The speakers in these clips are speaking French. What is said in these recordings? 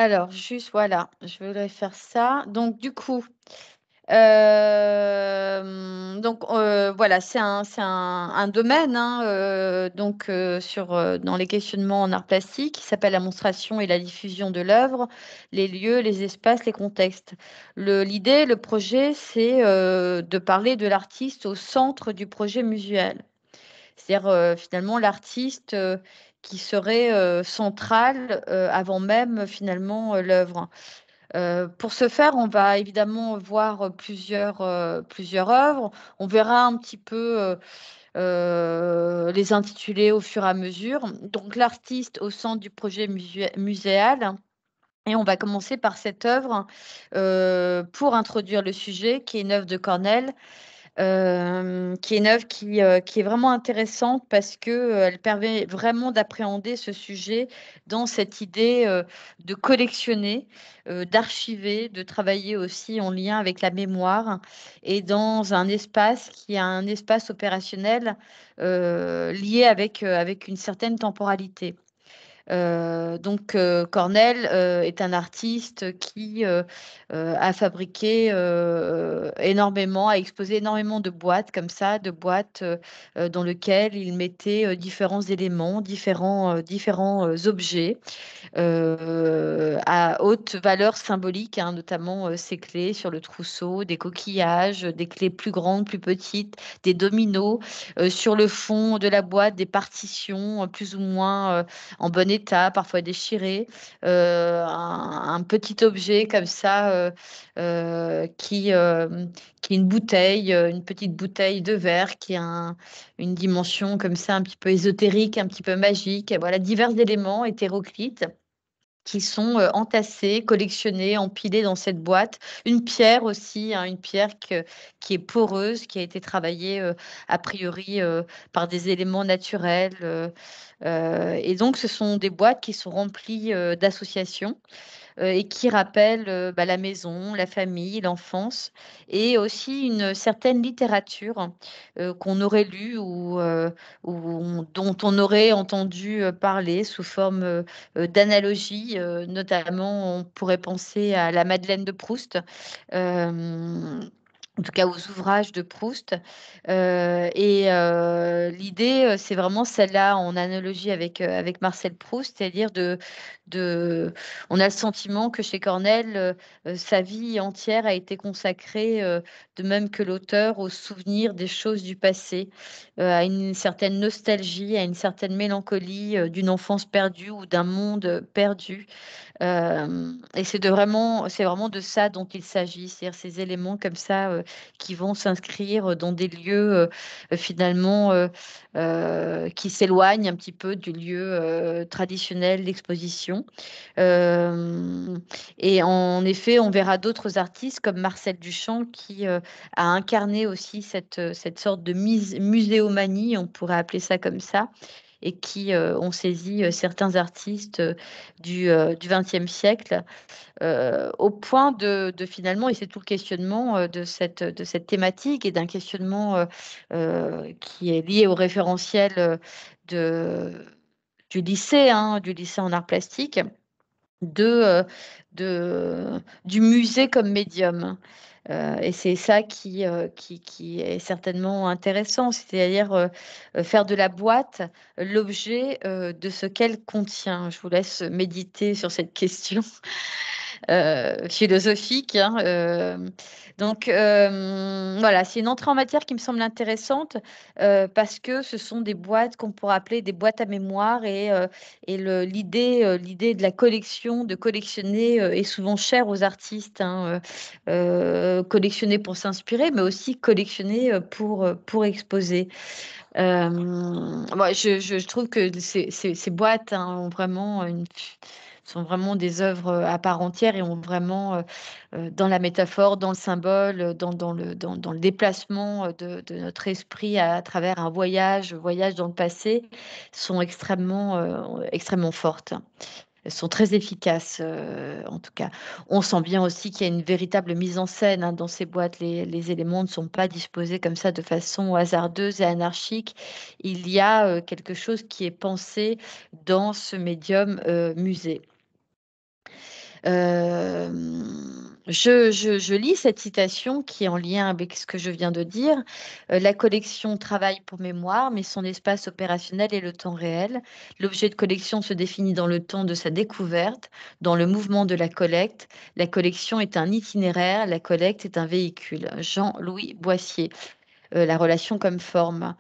Alors, juste, voilà, je voudrais faire ça. Donc, du coup, voilà, c'est un domaine, hein, dans les questionnements en art plastique, qui s'appelle la monstration et la diffusion de l'œuvre, les lieux, les espaces, les contextes. L'idée, le projet, c'est de parler de l'artiste au centre du projet muséal. C'est-à-dire, finalement, l'artiste qui serait central avant même, finalement, l'œuvre. Pour ce faire, on va évidemment voir plusieurs œuvres. On verra un petit peu les intitulés au fur et à mesure. Donc, l'artiste au centre du projet muséal. Et on va commencer par cette œuvre pour introduire le sujet, qui est une œuvre de Cornell, qui est une œuvre qui est vraiment intéressante parce que, elle permet vraiment d'appréhender ce sujet dans cette idée, de collectionner, d'archiver, de travailler aussi en lien avec la mémoire et dans un espace qui est un espace opérationnel, lié avec une certaine temporalité. Cornell, est un artiste qui, a fabriqué, énormément, a exposé énormément de boîtes comme ça, de boîtes, dans lequel il mettait, différents éléments, différents objets à haute valeur symbolique, hein, notamment ses clés sur le trousseau, des coquillages, des clés plus grandes, plus petites, des dominos, sur le fond de la boîte, des partitions plus ou moins en bon état, parfois déchirées, un petit objet comme ça qui est une bouteille, une petite bouteille de verre qui a une dimension comme ça un petit peu ésotérique, un petit peu magique. Voilà, divers éléments hétéroclites qui sont, entassés, collectionnés, empilés dans cette boîte. Une pierre aussi, hein, une pierre qui est poreuse, qui a été travaillée, a priori, par des éléments naturels, et donc ce sont des boîtes qui sont remplies, d'associations et qui rappelle, la maison, la famille, l'enfance et aussi une certaine littérature, qu'on aurait lue ou dont on aurait entendu, parler sous forme, d'analogie, notamment on pourrait penser à la Madeleine de Proust, hem, en tout cas aux ouvrages de Proust, l'idée, c'est vraiment celle-là en analogie avec Marcel Proust, c'est-à-dire de on a le sentiment que chez Cornell, sa vie entière a été consacrée, de même que l'auteur, au souvenir des choses du passé, à une certaine nostalgie, à une certaine mélancolie, d'une enfance perdue ou d'un monde, perdu. Et c'est vraiment de ça dont il s'agit, c'est-à-dire ces éléments comme ça, qui vont s'inscrire dans des lieux, finalement, qui s'éloignent un petit peu du lieu, traditionnel d'exposition. Hem Et en effet, on verra d'autres artistes comme Marcel Duchamp qui, a incarné aussi cette sorte de muséomanie, on pourrait appeler ça comme ça, et qui, ont saisi, certains artistes, du XXe siècle, au point de finalement et c'est tout le questionnement, de cette thématique et d'un questionnement, qui est lié au référentiel, de du lycée en arts plastiques, de, du musée comme médium. Et c'est ça qui est certainement intéressant, c'est-à-dire, faire de la boîte l'objet, de ce qu'elle contient. Je vous laisse méditer sur cette question philosophique, hein, voilà, c'est une entrée en matière qui me semble intéressante, parce que ce sont des boîtes qu'on pourrait appeler des boîtes à mémoire l'idée de la collection, de collectionner, est souvent chère aux artistes, hein, collectionner pour s'inspirer, mais aussi collectionner, pour exposer. Moi, je trouve que ces boîtes, hein, ont vraiment sont vraiment des œuvres, à part entière et ont vraiment, dans la métaphore, dans le symbole, dans le déplacement, de notre esprit à travers un voyage dans le passé, sont extrêmement fortes. Elles sont très efficaces, en tout cas. On sent bien aussi qu'il y a une véritable mise en scène, hein, dans ces boîtes. Les éléments ne sont pas disposés comme ça de façon hasardeuse et anarchique. Il y a, quelque chose qui est pensé dans ce médium, musée. Je lis cette citation qui est en lien avec ce que je viens de dire. La collection travaille pour mémoire, mais son espace opérationnel est le temps réel. L'objet de collection se définit dans le temps de sa découverte, dans le mouvement de la collecte. La collection est un itinéraire, la collecte est un véhicule. Jean-Louis Boissier. La relation comme forme.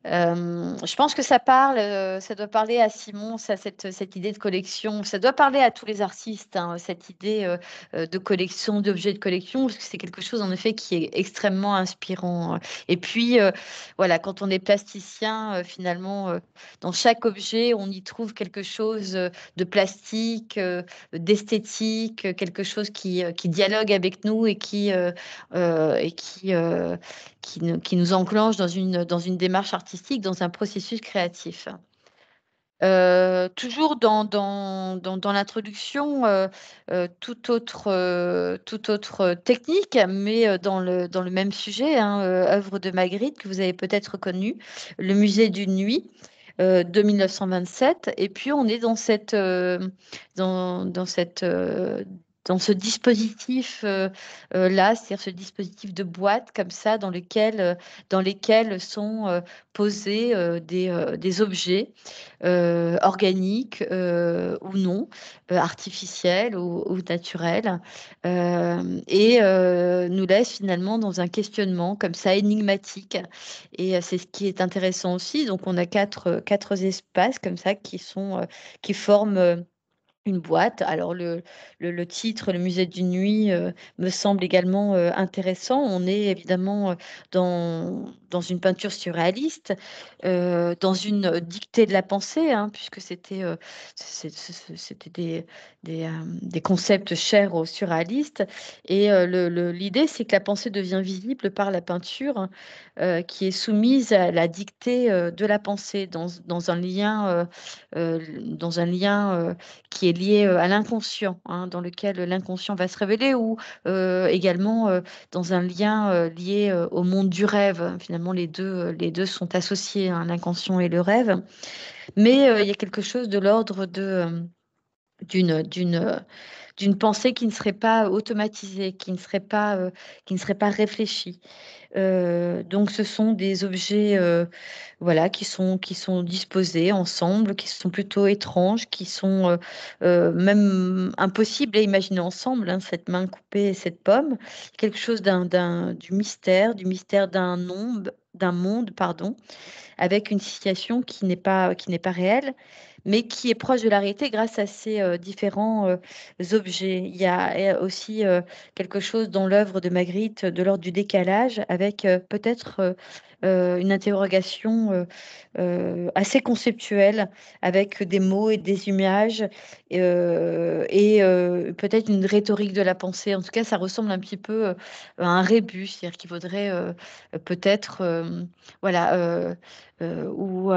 Je pense que ça doit parler à Simon, ça, cette idée de collection. Ça doit parler à tous les artistes, hein, cette idée de collection, d'objets de collection, parce que c'est quelque chose en effet qui est extrêmement inspirant. Et puis, voilà, quand on est plasticien, finalement, dans chaque objet, on y trouve quelque chose de plastique, d'esthétique, quelque chose qui dialogue avec nous et qui nous enclenche dans une démarche artistique, dans un processus créatif. Toujours dans l'introduction, toute autre technique, mais dans le même sujet, hein, œuvre de Magritte que vous avez peut-être connue, Le Musée d'une nuit. De 1927, et puis on est dans cette dans ce dispositif là, c'est-à-dire ce dispositif de boîte comme ça dans lesquels sont posés des objets organiques ou non, artificiels ou naturels, et nous laisse finalement dans un questionnement comme ça énigmatique. Et c'est ce qui est intéressant aussi. Donc on a quatre espaces comme ça qui forment une boîte. Alors le titre, le musée d'une nuit, me semble également intéressant. On est évidemment dans une peinture surréaliste, dans une dictée de la pensée, hein, puisque c'était des concepts chers aux surréalistes. Et l'idée, c'est que la pensée devient visible par la peinture, hein, qui est soumise à la dictée de la pensée, dans un lien qui est lié à l'inconscient, hein, dans lequel l'inconscient va se révéler, ou également dans un lien lié au monde du rêve. Finalement, les deux sont associés, hein, l'inconscient et le rêve. Mais il y a quelque chose de l'ordre d'une, d'une, euh, d'une pensée qui ne serait pas automatisée, qui ne serait pas réfléchie. Donc, ce sont des objets, voilà, qui sont disposés ensemble, qui sont plutôt étranges, qui sont même impossibles à imaginer ensemble, hein, cette main coupée et cette pomme. Quelque chose du mystère d'un monde, pardon, avec une situation qui n'est pas réelle, mais qui est proche de la réalité grâce à ces différents objets. Il y a aussi quelque chose dans l'œuvre de Magritte de l'ordre du décalage, avec peut-être une interrogation assez conceptuelle, avec des mots et des images, et peut-être une rhétorique de la pensée. En tout cas, ça ressemble un petit peu à un rébus, c'est-à-dire qu'il faudrait peut-être, voilà, ou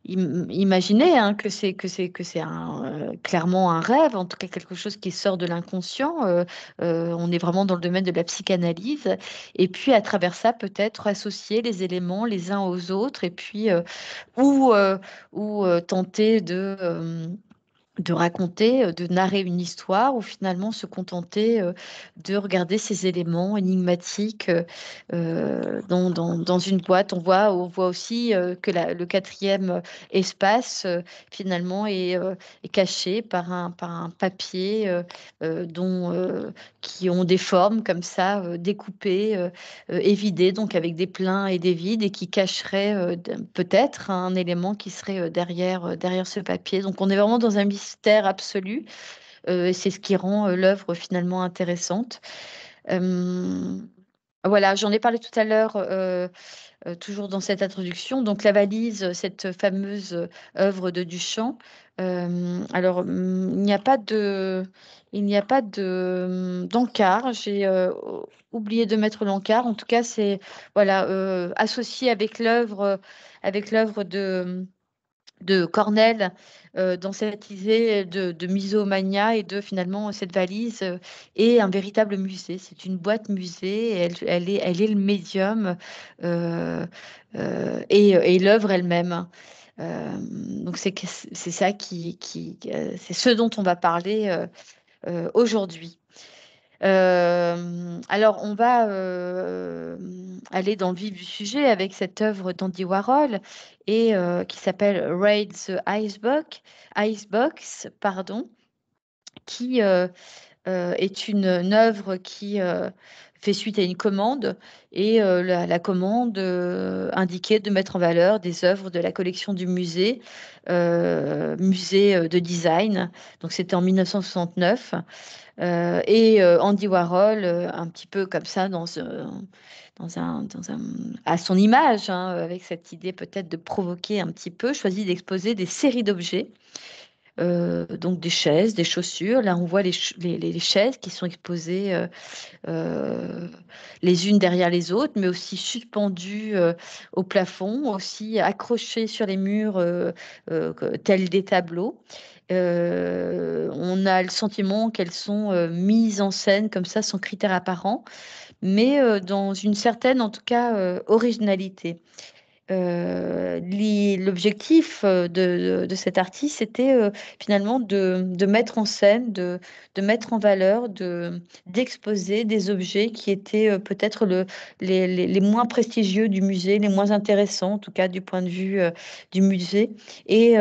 imaginer, hein, que c'est clairement un rêve, en tout cas quelque chose qui sort de l'inconscient. On est vraiment dans le domaine de la psychanalyse. Et puis à travers ça, peut-être associer les éléments les uns aux autres, et puis ou, tenter de raconter, de narrer une histoire, ou finalement se contenter de regarder ces éléments énigmatiques dans une boîte. On voit aussi que le quatrième espace, finalement, est caché par un papier qui ont des formes comme ça, découpées, évidées, donc avec des pleins et des vides, et qui cacheraient peut-être un élément qui serait derrière ce papier. Donc on est vraiment dans un mystère absolu. Et c'est ce qui rend l'œuvre finalement intéressante. Euh, voilà, j'en ai parlé tout à l'heure, toujours dans cette introduction. Donc la valise, cette fameuse œuvre de Duchamp. Alors, il n'y a pas d'encart. J'ai oublié de mettre l'encart. En tout cas, c'est voilà, associé avec l'œuvre de Cornell, dans cette idée de misomania, et de finalement cette valise est un véritable musée. C'est une boîte musée, et elle est le médium, euh, et l'œuvre elle-même. Donc c'est ça c'est ce dont on va parler aujourd'hui. Alors, on va aller dans le vif du sujet avec cette œuvre d'Andy Warhol et qui s'appelle Raid the Icebox, pardon, qui est une œuvre qui fait suite à une commande et la commande indiquait de mettre en valeur des œuvres de la collection du musée de design. Donc c'était en 1969. Et Andy Warhol, un petit peu comme ça, à son image, hein, avec cette idée peut-être de provoquer un petit peu, choisit d'exposer des séries d'objets, donc des chaises, des chaussures. Là, on voit les chaises qui sont exposées euh, les unes derrière les autres, mais aussi suspendues au plafond, aussi accrochées sur les murs tels des tableaux. On a le sentiment qu'elles sont mises en scène comme ça, sans critères apparents, mais dans une certaine, en tout cas, originalité. L'objectif de cet artiste, c'était finalement de mettre en scène, de mettre en valeur, d'exposer des objets qui étaient peut-être les moins prestigieux du musée, les moins intéressants, en tout cas du point de vue du musée, et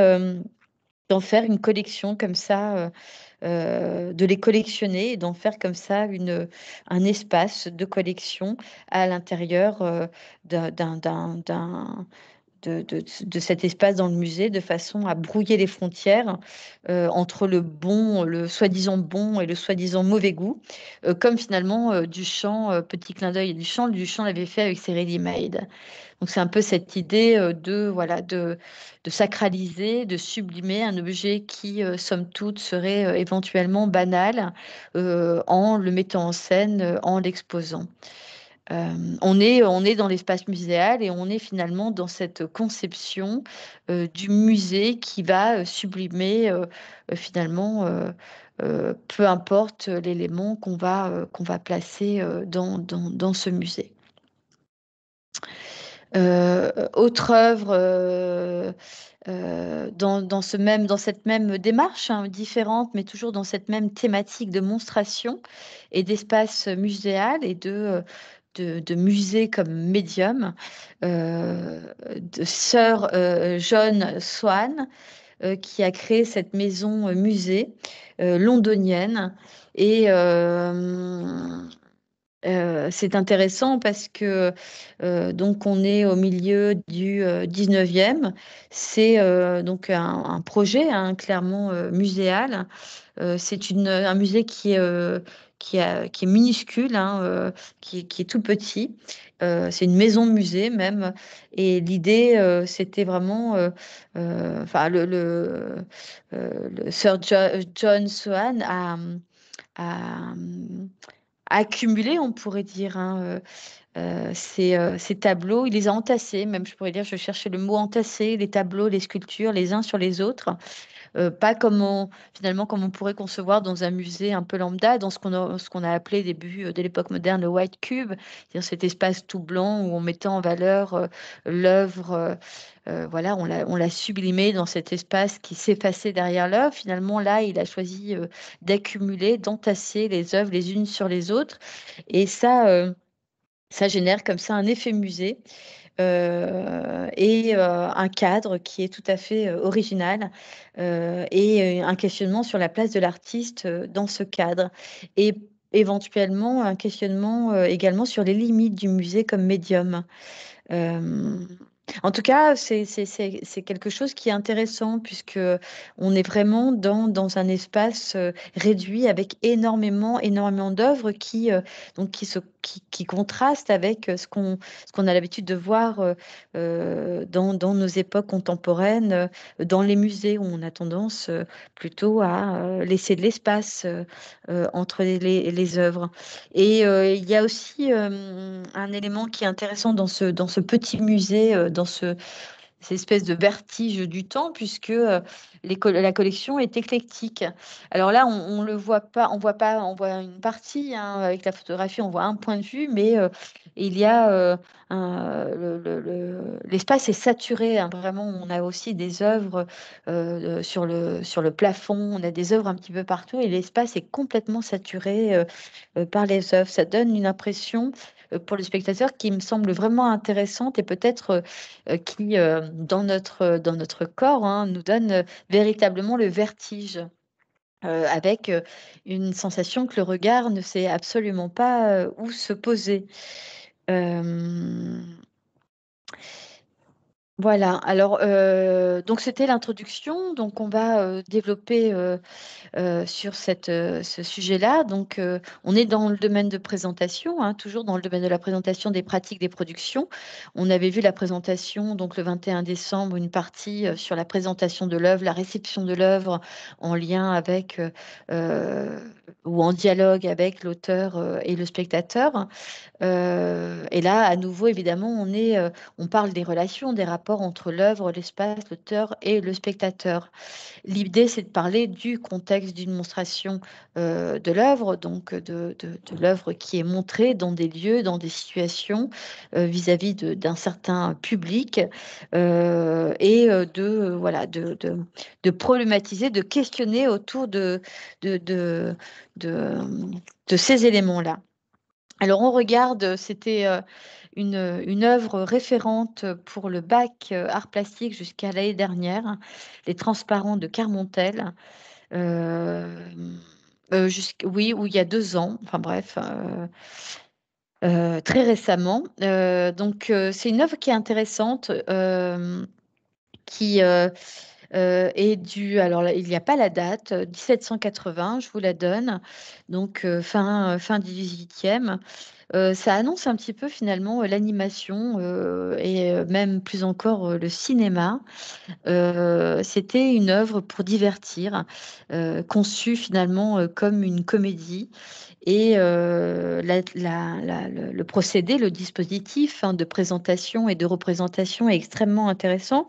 d'en faire une collection comme ça, de les collectionner et d'en faire comme ça un espace de collection à l'intérieur d'un, d'un- d'un- d'un- de cet espace dans le musée, de façon à brouiller les frontières entre le soi-disant bon et le soi-disant mauvais goût, comme finalement Duchamp, petit clin d'œil, Duchamp l'avait fait avec ses ready-made. Donc c'est un peu cette idée voilà, de sacraliser, de sublimer un objet qui, somme toute, serait éventuellement banal en le mettant en scène, en l'exposant. On est dans l'espace muséal et on est finalement dans cette conception du musée qui va sublimer finalement, peu importe l'élément qu'on va placer dans ce musée. Autre œuvre dans cette même démarche, hein, différente, mais toujours dans cette même thématique de monstration et d'espace muséal et de musée comme médium, de sœur John Swan, qui a créé cette maison musée londonienne. Et c'est intéressant parce que donc on est au milieu du 19e. C'est donc un projet, hein, clairement muséal. C'est un musée qui est minuscule, hein, qui est tout petit. C'est une maison musée même. Et l'idée, c'était vraiment, enfin le Sir John Soane a accumulé, on pourrait dire, hein, ces tableaux. Il les a entassés, même je pourrais dire, je cherchais le mot entassés, les tableaux, les sculptures, les uns sur les autres. Pas finalement, comme on pourrait concevoir dans un musée un peu lambda, dans ce qu'on a appelé début de l'époque moderne le white cube, c'est-à-dire cet espace tout blanc où on mettait en valeur l'œuvre. Voilà, on l'a sublimé dans cet espace qui s'effaçait derrière l'œuvre. Finalement, là, il a choisi d'accumuler, d'entasser les œuvres les unes sur les autres. Et ça génère comme ça un effet musée et un cadre qui est tout à fait original et un questionnement sur la place de l'artiste dans ce cadre. Et éventuellement un questionnement également sur les limites du musée comme médium. Euh, En tout cas, c'est quelque chose qui est intéressant puisque on est vraiment dans un espace réduit avec énormément d'œuvres donc qui contrastent avec ce qu'on a l'habitude de voir dans nos époques contemporaines, dans les musées où on a tendance plutôt à laisser de l'espace entre les œuvres. Et il y a aussi un élément qui est intéressant dans ce petit musée, cette espèce de vertige du temps, puisque la collection est éclectique. Alors là, on le voit pas, on voit une partie, hein, avec la photographie, on voit un point de vue, mais il y a l'espace est saturé, hein, vraiment. On a aussi des œuvres sur le plafond, on a des œuvres un petit peu partout et l'espace est complètement saturé par les œuvres. Ça donne une impression pour le spectateur qui me semble vraiment intéressante et peut-être qui, dans notre corps, hein, nous donne véritablement le vertige. Avec une sensation que le regard ne sait absolument pas où se poser. Euh, voilà, alors donc c'était l'introduction, donc on va développer sur ce sujet-là. Donc, on est dans le domaine de présentation, hein, toujours dans le domaine de la présentation des pratiques des productions. On avait vu la présentation, donc le 21 décembre, une partie sur la présentation de l'œuvre, la réception de l'œuvre en lien avec ou en dialogue avec l'auteur et le spectateur. Et là, à nouveau, évidemment, on parle des relations, des rapports entre l'œuvre, l'espace, l'auteur et le spectateur. L'idée, c'est de parler du contexte d'une monstration de l'œuvre, donc de l'œuvre qui est montrée dans des lieux, dans des situations vis-à-vis d'un certain public et voilà, de problématiser, de questionner autour de, de, de, de ces éléments-là. Alors, on regarde, c'était une œuvre référente pour le bac art plastique jusqu'à l'année dernière, Les Transparents de Carmontel, euh, oui, où il y a 2 ans, enfin bref, très récemment. Donc, c'est une œuvre qui est intéressante, qui est due, alors là, il n'y a pas la date, 1780, je vous la donne, donc fin 18e. Ça annonce un petit peu finalement l'animation et même plus encore le cinéma. C'était une œuvre pour divertir, conçue finalement comme une comédie. Et le procédé, le dispositif hein, de présentation et de représentation est extrêmement intéressant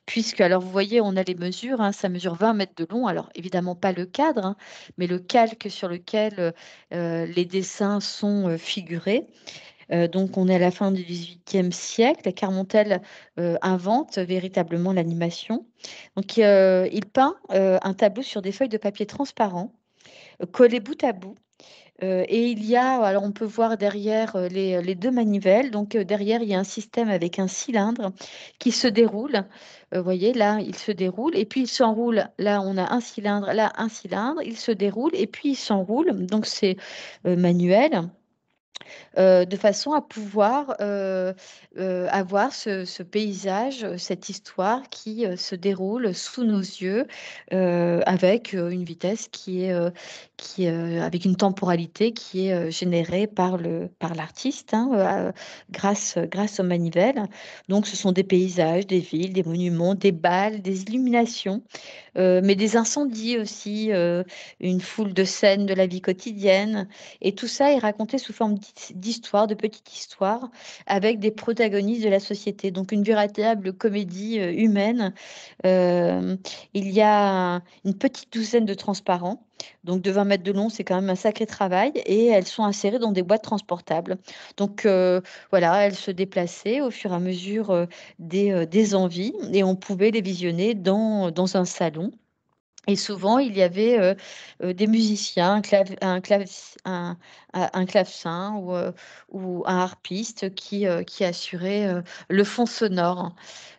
puisque, alors vous voyez, on a les mesures, hein, ça mesure 20 mètres de long, alors évidemment pas le cadre, hein, mais le calque sur lequel les dessins sont figurés. Donc on est à la fin du XVIIIe siècle, Carmontel invente véritablement l'animation. Donc il peint un tableau sur des feuilles de papier transparent, collées bout à bout. Et il y a, alors on peut voir derrière les 2 manivelles. Donc derrière, il y a un système avec un cylindre qui se déroule. Vous voyez, là, il se déroule et puis il s'enroule. Là, on a un cylindre, là, un cylindre. Il se déroule et puis il s'enroule. Donc c'est manuel de façon à pouvoir avoir ce paysage, cette histoire qui se déroule sous nos yeux avec une vitesse avec une temporalité qui est générée par l'artiste hein, grâce aux manivelles. Donc, ce sont des paysages, des villes, des monuments, des balles, des illuminations mais des incendies aussi, une foule de scènes de la vie quotidienne. Et tout ça est raconté sous forme d'histoires, de petites histoires, avec des protagonistes de la société. Donc une véritable comédie humaine. Euh, il y a une petite douzaine de transparents. Donc de 20 mètres de long, c'est quand même un sacré travail. Et elles sont insérées dans des boîtes transportables. Donc voilà, elles se déplaçaient au fur et à mesure des envies et on pouvait les visionner dans un salon. Et souvent, il y avait des musiciens, un clavecin ou un harpiste qui assurait le fond sonore.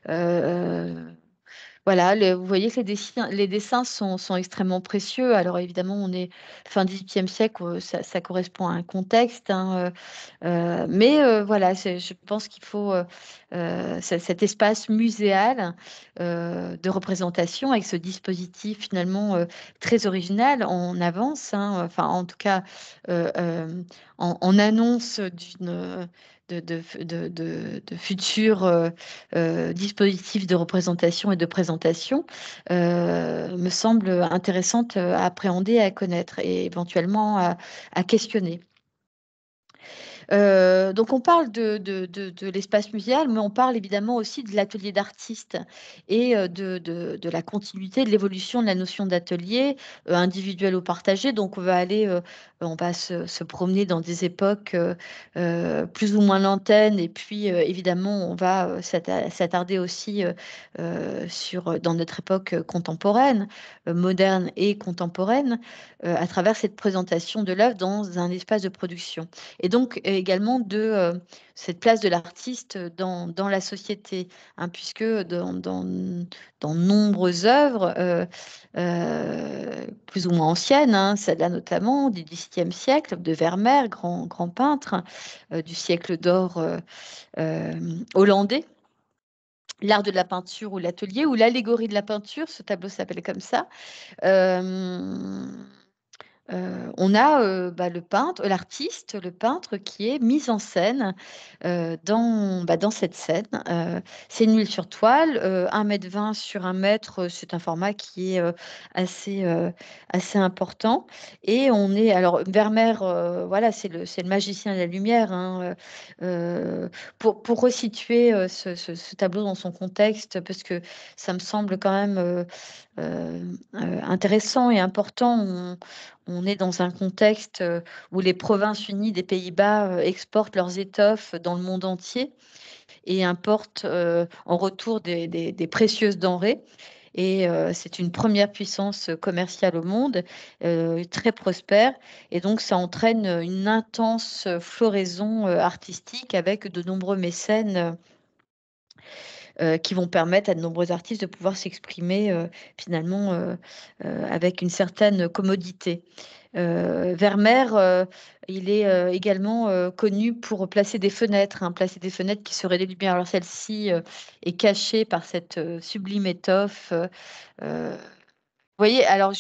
Euh, voilà, vous voyez que les dessins sont extrêmement précieux. Alors évidemment, on est fin 18e siècle, ça correspond à un contexte, hein, mais voilà, je pense qu'il faut cet espace muséal de représentation avec ce dispositif finalement très original en avance, hein, enfin en tout cas en annonce de futurs dispositifs de représentation et de présentation, me semble intéressante à appréhender, à connaître et éventuellement à questionner. Donc on parle de l'espace muséal, mais on parle évidemment aussi de l'atelier d'artiste et de la continuité, de l'évolution de la notion d'atelier, individuel ou partagé. Donc on va se promener dans des époques plus ou moins lointaines, et puis évidemment on va s'attarder aussi dans notre époque contemporaine, moderne et contemporaine, à travers cette présentation de l'œuvre dans un espace de production. Et donc également cette place de l'artiste dans la société, hein, puisque dans de nombreuses œuvres, plus ou moins anciennes, hein, celle-là notamment du XVIIe siècle, de Vermeer, grand peintre du siècle d'or euh, hollandais, l'art de la peinture ou l'atelier, ou l'allégorie de la peinture, ce tableau s'appelle comme ça. Euh, on a le peintre, l'artiste, le peintre qui est mis en scène dans cette scène. C'est une huile sur toile, 1,20 m sur 1 m, c'est un format qui est assez, assez important. Et alors Vermeer, voilà, c'est le magicien de la lumière, hein, pour resituer ce tableau dans son contexte, parce que ça me semble quand même intéressant et important. On est dans un contexte où les provinces unies des Pays-Bas exportent leurs étoffes dans le monde entier et importent en retour des précieuses denrées. Et c'est une première puissance commerciale au monde, très prospère. Et donc, ça entraîne une intense floraison artistique avec de nombreux mécènes qui vont permettre à de nombreux artistes de pouvoir s'exprimer finalement avec une certaine commodité. Vermeer, il est également connu pour placer des fenêtres, hein, placer des fenêtres qui seraient des lumières. Alors celle-ci est cachée par cette sublime étoffe. Vous voyez, alors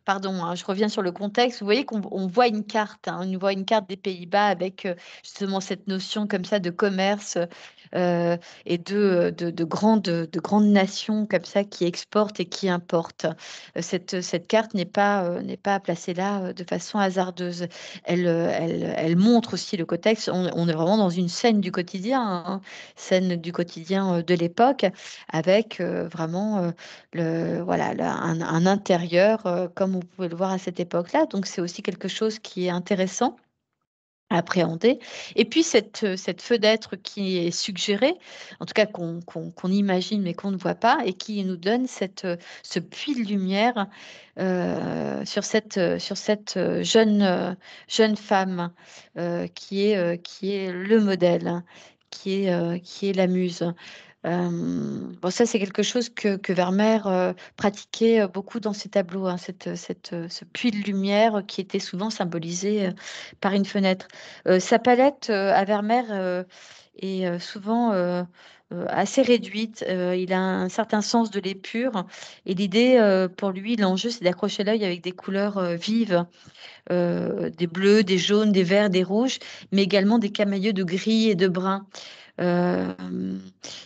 pardon, hein, je reviens sur le contexte. Vous voyez qu'on voit une carte, hein, on voit une carte des Pays-Bas avec justement cette notion comme ça de commerce et de grandes nations comme ça qui exportent et qui importent. Cette carte n'est pas placée là de façon hasardeuse. Elle montre aussi le contexte. On est vraiment dans une scène du quotidien, hein, scène du quotidien de l'époque, avec vraiment voilà, un intérieur comme vous pouvez le voir à cette époque-là. Donc, c'est aussi quelque chose qui est intéressant à appréhender. Et puis, cette fenêtre qui est suggérée, en tout cas qu'on imagine mais qu'on ne voit pas, et qui nous donne ce puits de lumière sur cette jeune femme qui est le modèle, qui est la muse. Bon, ça, c'est quelque chose que Vermeer pratiquait beaucoup dans ses tableaux, hein, ce puits de lumière qui était souvent symbolisé par une fenêtre. Sa palette à Vermeer est souvent assez réduite. Il a un certain sens de l'épure, et l'idée pour lui, l'enjeu, c'est d'accrocher l'œil avec des couleurs vives, des bleus, des jaunes, des verts, des rouges, mais également des camailleux de gris et de brun. Euh,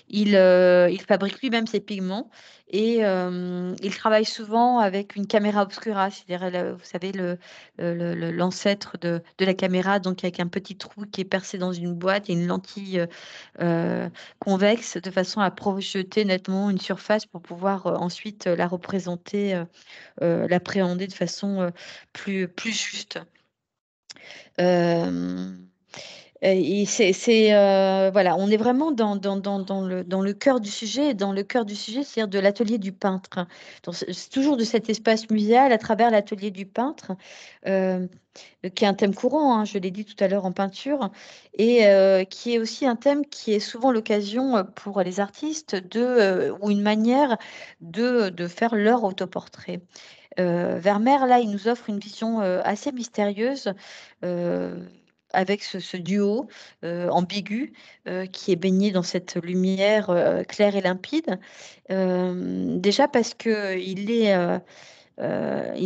il fabrique lui-même ses pigments, et il travaille souvent avec une caméra obscura, c'est-à-dire, vous savez, l'ancêtre de la caméra, donc avec un petit trou qui est percé dans une boîte et une lentille convexe de façon à projeter nettement une surface pour pouvoir ensuite la représenter, l'appréhender de façon plus juste. Euh, et voilà, on est vraiment dans le cœur du sujet, et dans le cœur du sujet, c'est-à-dire de l'atelier du peintre. Donc, c'est toujours de cet espace muséal à travers l'atelier du peintre, euh, qui est un thème courant, hein, je l'ai dit tout à l'heure en peinture, et qui est aussi un thème qui est souvent l'occasion pour les artistes ou une manière de faire leur autoportrait. Vermeer, là, il nous offre une vision assez mystérieuse, euh, avec ce duo ambigu qui est baigné dans cette lumière claire et limpide. Déjà parce que il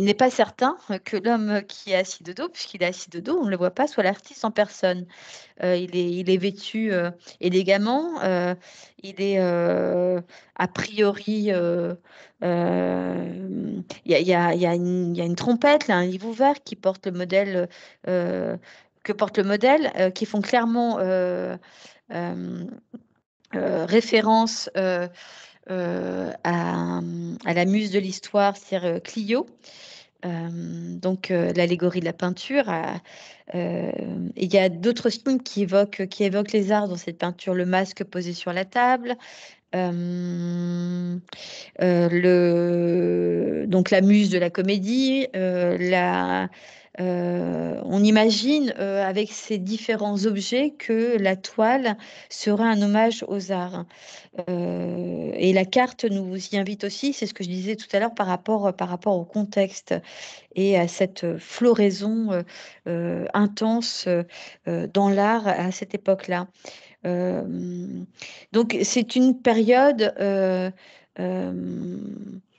n'est pas certain que l'homme qui est assis de dos, puisqu'il est assis de dos, on ne le voit pas, soit l'artiste en personne. Il est vêtu élégamment. Il est a priori. Il y a une trompette, là, un livre ouvert qui porte le modèle que porte le modèle, qui font clairement référence à la muse de l'histoire, c'est-à-dire Clio. Donc l'allégorie de la peinture. Il y a d'autres films qui évoquent les arts dans cette peinture, le masque posé sur la table, donc la muse de la comédie, on imagine avec ces différents objets que la toile serait un hommage aux arts. Et la carte nous y invite aussi, c'est ce que je disais tout à l'heure par rapport au contexte et à cette floraison intense dans l'art à cette époque-là. Euh, donc c'est une période,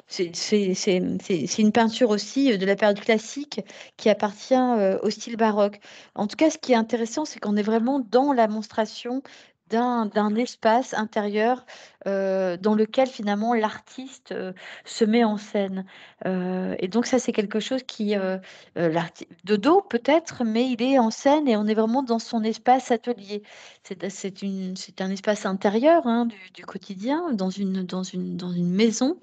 c'est une peinture aussi de la période classique qui appartient au style baroque. En tout cas, ce qui est intéressant, c'est qu'on est vraiment dans la monstration d'un espace intérieur dans lequel finalement l'artiste se met en scène. Et donc ça, c'est quelque chose qui, de dos peut-être, mais il est en scène et on est vraiment dans son espace atelier. C'est un espace intérieur hein, du quotidien, dans une maison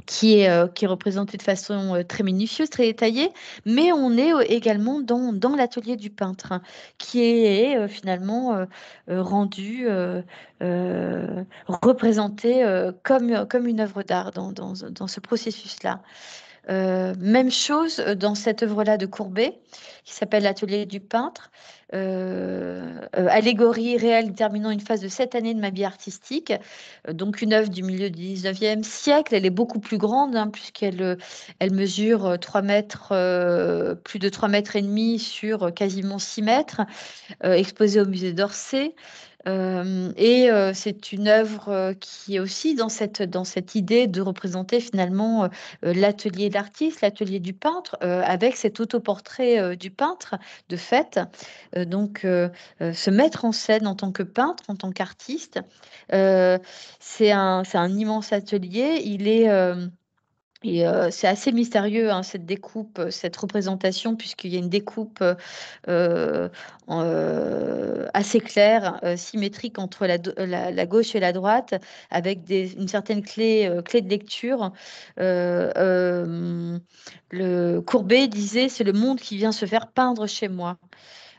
qui est représentée de façon très minutieuse, très détaillée, mais on est également dans l'atelier du peintre, hein, qui est finalement rendu, représenté comme une œuvre d'art dans ce processus-là. Même chose dans cette œuvre-là de Courbet, qui s'appelle L'Atelier du peintre. Allégorie réelle terminant une phase de 7 années de ma vie artistique. Donc une œuvre du milieu du 19e siècle. Elle est beaucoup plus grande, hein, elle mesure 3 mètres, plus de 3 mètres et demi sur quasiment 6 mètres, exposée au musée d'Orsay. C'est une œuvre qui est aussi dans cette idée de représenter finalement l'atelier de l'artiste, l'atelier du peintre, avec cet autoportrait du peintre de fait. Se mettre en scène en tant que peintre, en tant qu'artiste, c'est un immense atelier. C'est assez mystérieux, hein, cette découpe, cette représentation, puisqu'il y a une découpe euh, assez claire, symétrique entre la gauche et la droite, avec une certaine clé de lecture. Euh, euh, le Courbet disait, c'est le monde qui vient se faire peindre chez moi.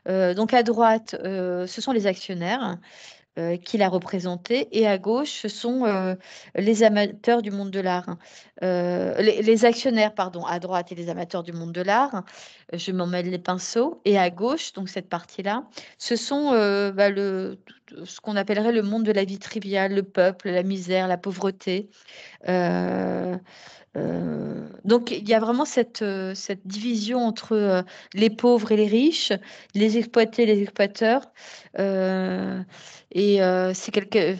Donc à droite, ce sont les actionnaires qu'il a représenté. Et à gauche, ce sont les amateurs du monde de l'art. Les actionnaires, pardon, à droite et les amateurs du monde de l'art. Je m'en mêle les pinceaux. Et à gauche, donc cette partie-là, ce sont ce qu'on appellerait le monde de la vie triviale, le peuple, la misère, la pauvreté. Euh, donc, il y a vraiment cette division entre les pauvres et les riches, les exploités et les exploiteurs. Euh,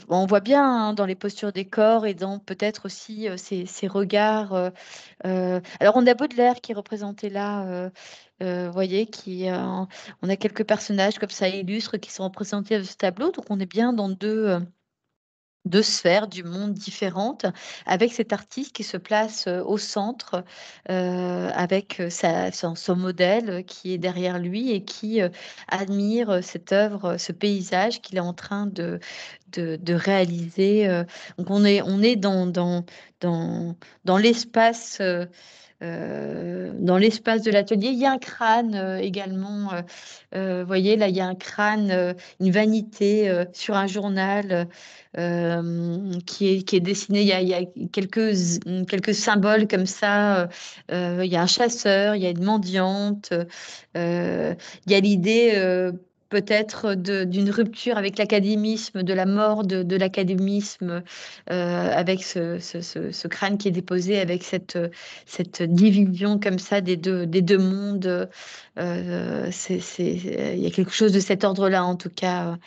on voit bien hein, dans les postures des corps et dans peut-être aussi ces regards. Alors, on a Baudelaire qui est représenté là. Vous voyez, on a quelques personnages comme ça illustres qui sont représentés dans ce tableau. Donc, on est bien dans deux sphères du monde différentes, avec cet artiste qui se place au centre, avec son modèle qui est derrière lui et qui admire cette œuvre, ce paysage qu'il est en train de réaliser. Donc on est dans l'espace. Dans l'espace de l'atelier, il y a un crâne également. Vous voyez, là, il y a un crâne, une vanité sur un journal qui est dessiné. Il y a quelques symboles comme ça. Il y a un chasseur, il y a une mendiante. Il y a l'idée peut-être d'une rupture avec l'académisme, de la mort de l'académisme, avec ce crâne qui est déposé, avec cette division comme ça des deux mondes. Il y a quelque chose de cet ordre-là, en tout cas,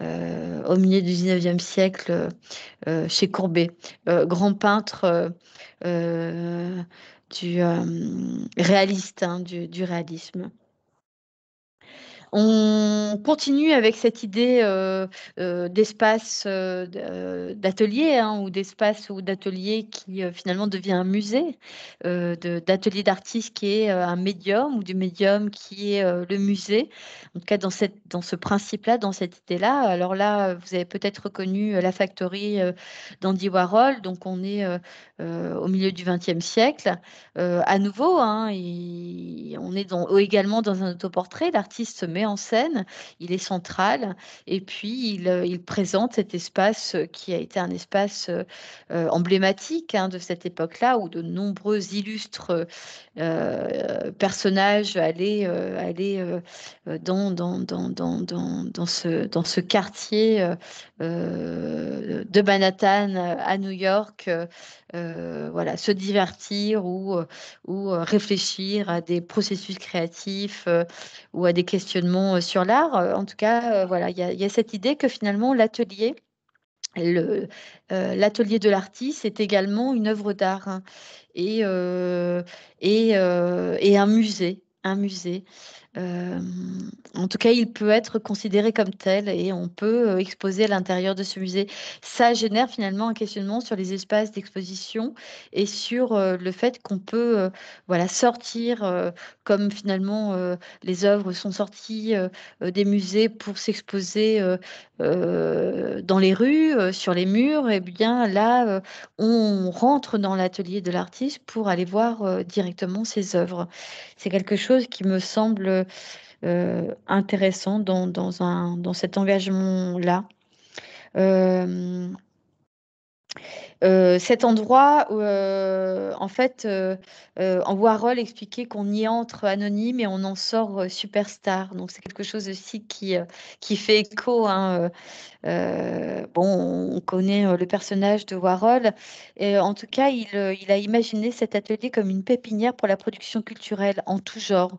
au milieu du 19e siècle, chez Courbet, grand peintre du réaliste, hein, du réalisme. On continue avec cette idée d'espace d'atelier, hein, ou d'espace ou d'atelier qui finalement devient un musée, d'atelier d'artiste qui est un médium ou du médium qui est le musée. En tout cas, dans ce principe-là, dans cette idée-là. Alors là, vous avez peut-être reconnu la Factory d'Andy Warhol. Donc, on est au milieu du XXe siècle. À nouveau, hein, on est également dans un autoportrait. L'artiste se met en scène, il est central, et puis il présente cet espace qui a été un espace emblématique, hein, de cette époque-là, où de nombreux illustres personnages allaient dans ce quartier de Manhattan à New York, voilà, se divertir ou réfléchir à des processus créatifs ou à des questionnements sur l'art. En tout cas, voilà, il y a cette idée que finalement le- l'atelier de l'artiste est également une œuvre d'art, hein, et, et un musée. Un musée. Euh, En tout cas, il peut être considéré comme tel et on peut exposer à l'intérieur de ce musée. Ça génère finalement un questionnement sur les espaces d'exposition et sur le fait qu'on peut voilà, sortir, comme finalement les œuvres sont sorties des musées pour s'exposer dans les rues, sur les murs. Et bien là, on rentre dans l'atelier de l'artiste pour aller voir directement ses œuvres. C'est quelque chose qui me semble intéressant dans cet engagement-là. Euh, Cet endroit où, en fait, en Warhol expliquait qu'on y entre anonyme et on en sort superstar. Donc c'est quelque chose aussi qui fait écho, hein. Bon, on connaît le personnage de Warhol. Et, en tout cas, il a imaginé cet atelier comme une pépinière pour la production culturelle en tout genre,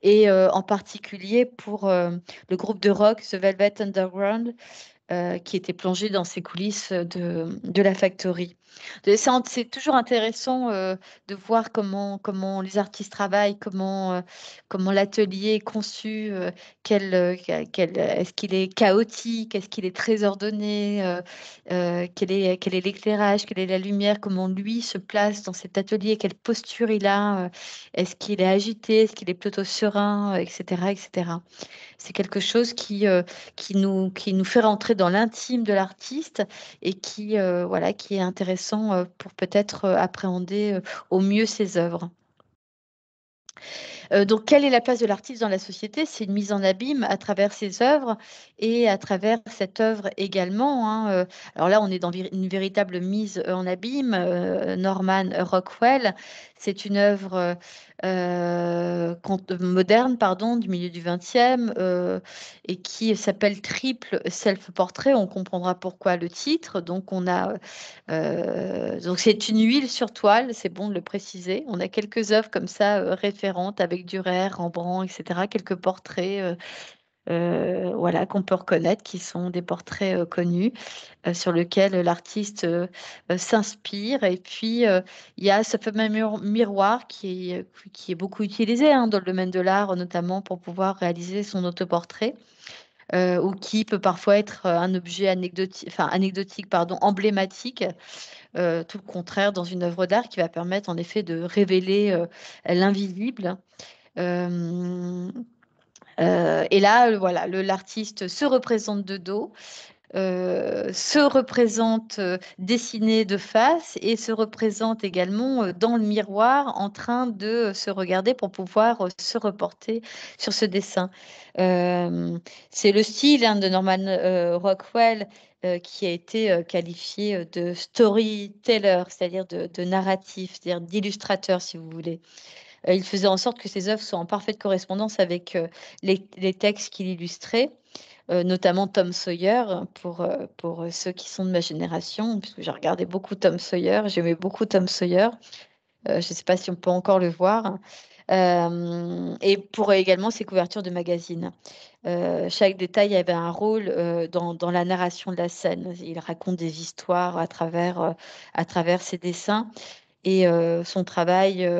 et en particulier pour le groupe de rock The Velvet Underground, qui était plongé dans ces coulisses de la Factory. C'est toujours intéressant de voir comment les artistes travaillent, comment l'atelier est conçu, est-ce qu'il est chaotique, est-ce qu'il est très ordonné, quel est l'éclairage, quelle est la lumière, comment lui se place dans cet atelier, quelle posture il a, est-ce qu'il est agité, est-ce qu'il est plutôt serein, etc., etc. C'est quelque chose qui nous fait rentrer dans l'intime de l'artiste et voilà, qui est intéressant pour peut-être appréhender au mieux ses œuvres. Donc, quelle est la place de l'artiste dans la société? C'est une mise en abîme à travers ses œuvres et à travers cette œuvre également, hein. Alors là, on est dans une véritable mise en abîme. Norman Rockwell, c'est une œuvre moderne, pardon, du milieu du XXe, et qui s'appelle Triple Self-Portrait. On comprendra pourquoi le titre. Donc c'est une huile sur toile, c'est bon de le préciser. On a quelques œuvres comme ça référentes avec Durer, Rembrandt, etc. Quelques portraits, voilà, qu'on peut reconnaître, qui sont des portraits connus, sur lesquels l'artiste s'inspire. Et puis il y a ce fameux miroir qui est beaucoup utilisé, hein, dans le domaine de l'art, notamment pour pouvoir réaliser son autoportrait. Ou qui peut parfois être un objet anecdotique, pardon, emblématique, tout le contraire dans une œuvre d'art qui va permettre en effet de révéler l'invisible. Euh, et là, voilà, l'artiste se représente de dos, se représente dessiné de face et se représente également dans le miroir en train de se regarder pour pouvoir se reporter sur ce dessin. Euh, c'est le style, hein, de Norman Rockwell, qui a été qualifié de storyteller, c'est-à-dire de narratif, c'est-à-dire d'illustrateur, si vous voulez. Il faisait en sorte que ses œuvres soient en parfaite correspondance avec les textes qu'il illustrait, notamment Tom Sawyer, pour ceux qui sont de ma génération, puisque j'ai regardé beaucoup Tom Sawyer, j'aimais beaucoup Tom Sawyer. Je ne sais pas si on peut encore le voir. Et pour également ses couvertures de magazines. Chaque détail avait un rôle dans la narration de la scène. Il raconte des histoires à travers ses dessins. Et son travail,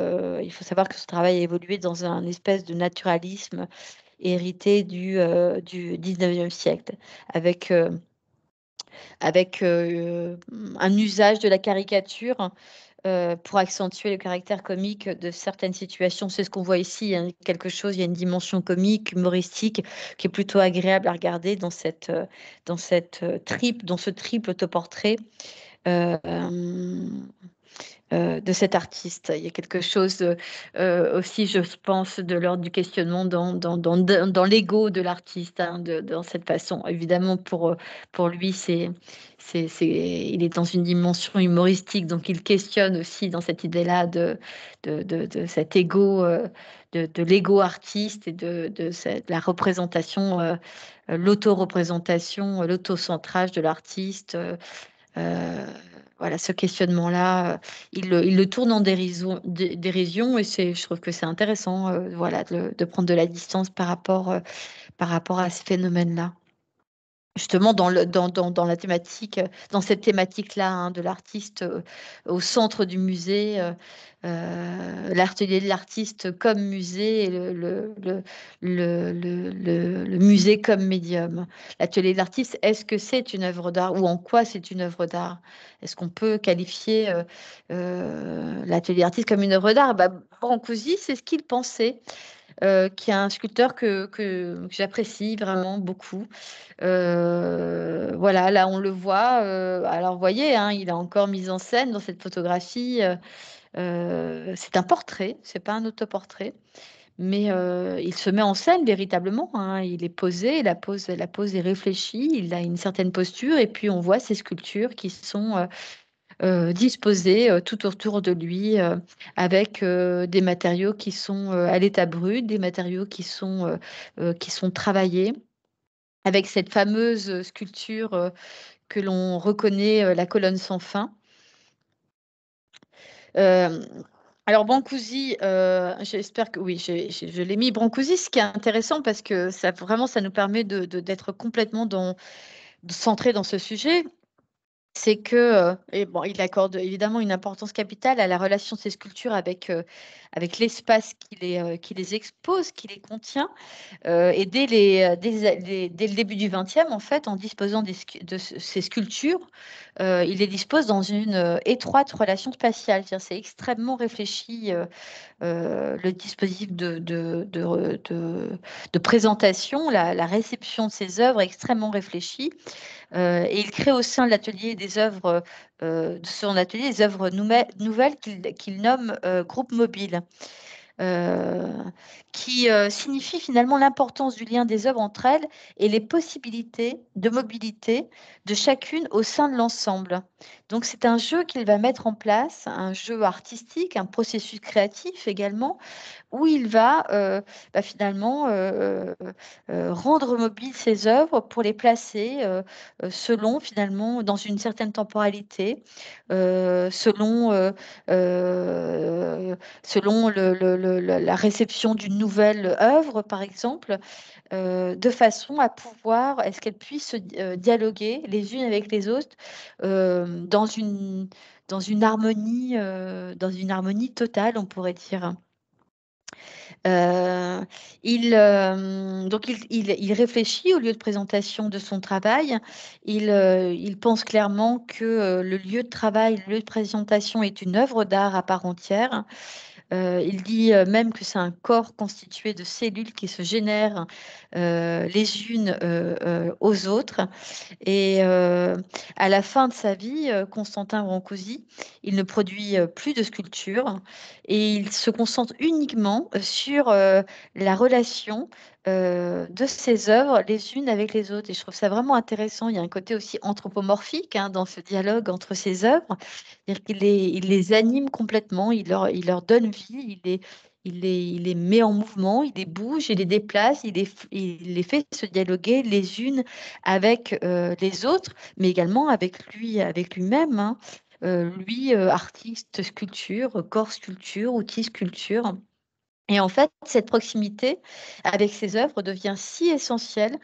il faut savoir que son travail a évolué dans un espèce de naturalisme héritée du 19e siècle, avec un usage de la caricature pour accentuer le caractère comique de certaines situations. C'est ce qu'on voit ici, hein, quelque chose, il y a une dimension comique, humoristique, qui est plutôt agréable à regarder dans dans dans ce triple autoportrait. Euh, de cet artiste. Il y a quelque chose aussi, je pense, de l'ordre du questionnement dans l'ego de l'artiste, hein, dans cette façon. Évidemment, pour lui, il est dans une dimension humoristique, donc il questionne aussi dans cette idée-là de cet ego, de l'ego artiste et de la représentation, l'auto-représentation, l'auto-centrage de l'artiste. Euh, voilà, ce questionnement-là, il le tourne en dérision et je trouve que c'est intéressant, voilà, de prendre de la distance par rapport à ce phénomène-là. Justement, dans la thématique, dans cette thématique-là, hein, de l'artiste au centre du musée, l'atelier de l'artiste comme musée et le musée comme médium. L'atelier de l'artiste, est-ce que c'est une œuvre d'art ou en quoi c'est une œuvre d'art? Est-ce qu'on peut qualifier l'atelier d'artiste comme une œuvre d'art? Bah, Brancusi, c'est ce qu'il pensait. Qui est un sculpteur que j'apprécie vraiment beaucoup. Voilà, là on le voit. Alors vous voyez, hein, il a encore mis en scène dans cette photographie. C'est un portrait, c'est pas un autoportrait, mais il se met en scène véritablement, hein. Il est posé, la pose est réfléchie, il a une certaine posture, et puis on voit ces sculptures qui sont disposées tout autour de lui, avec des matériaux qui sont à l'état brut, des matériaux qui sont travaillés avec cette fameuse sculpture que l'on reconnaît, la colonne sans fin. Euh, alors Brancusi, j'espère que oui, je l'ai mis. Brancusi, ce qui est intéressant parce que ça nous permet d'être complètement centré dans ce sujet. C'est que, et bon, il accorde évidemment une importance capitale à la relation de ces sculptures avec l'espace qui les expose, qui les contient. Et dès le début du XXe, en fait, en disposant ces sculptures, il les dispose dans une étroite relation spatiale. C'est-à-dire, c'est extrêmement réfléchi, le dispositif de présentation, la réception de ces œuvres est extrêmement réfléchie. Et il crée au sein de l'atelier de son atelier des œuvres nouvelles qu'il nomme groupe mobile, euh, qui signifie finalement l'importance du lien des œuvres entre elles et les possibilités de mobilité de chacune au sein de l'ensemble. Donc c'est un jeu qu'il va mettre en place, un jeu artistique, un processus créatif également, où il va finalement rendre mobiles ses œuvres pour les placer selon finalement dans une certaine temporalité, selon selon la réception d'une nouvelle œuvre, par exemple, de façon à pouvoir, est-ce qu'elles puissent dialoguer les unes avec les autres dans une harmonie totale, on pourrait dire. Euh, il réfléchit au lieu de présentation de son travail. Il pense clairement que le lieu de travail, le lieu de présentation est une œuvre d'art à part entière. Il dit même que c'est un corps constitué de cellules qui se génèrent les unes aux autres. Et à la fin de sa vie, Constantin Brancusi, il ne produit plus de sculptures et il se concentre uniquement sur la relation de ses œuvres les unes avec les autres. Et je trouve ça vraiment intéressant. Il y a un côté aussi anthropomorphique, hein, dans ce dialogue entre ses œuvres. C'est-à-dire il les anime complètement, il leur donne vie, il les met en mouvement, il les bouge, il les déplace, il les fait se dialoguer les unes avec les autres, mais également avec lui-même, hein. Lui, artiste sculpture, corps sculpture, outil sculpture. Et en fait, cette proximité avec ses œuvres devient si essentielle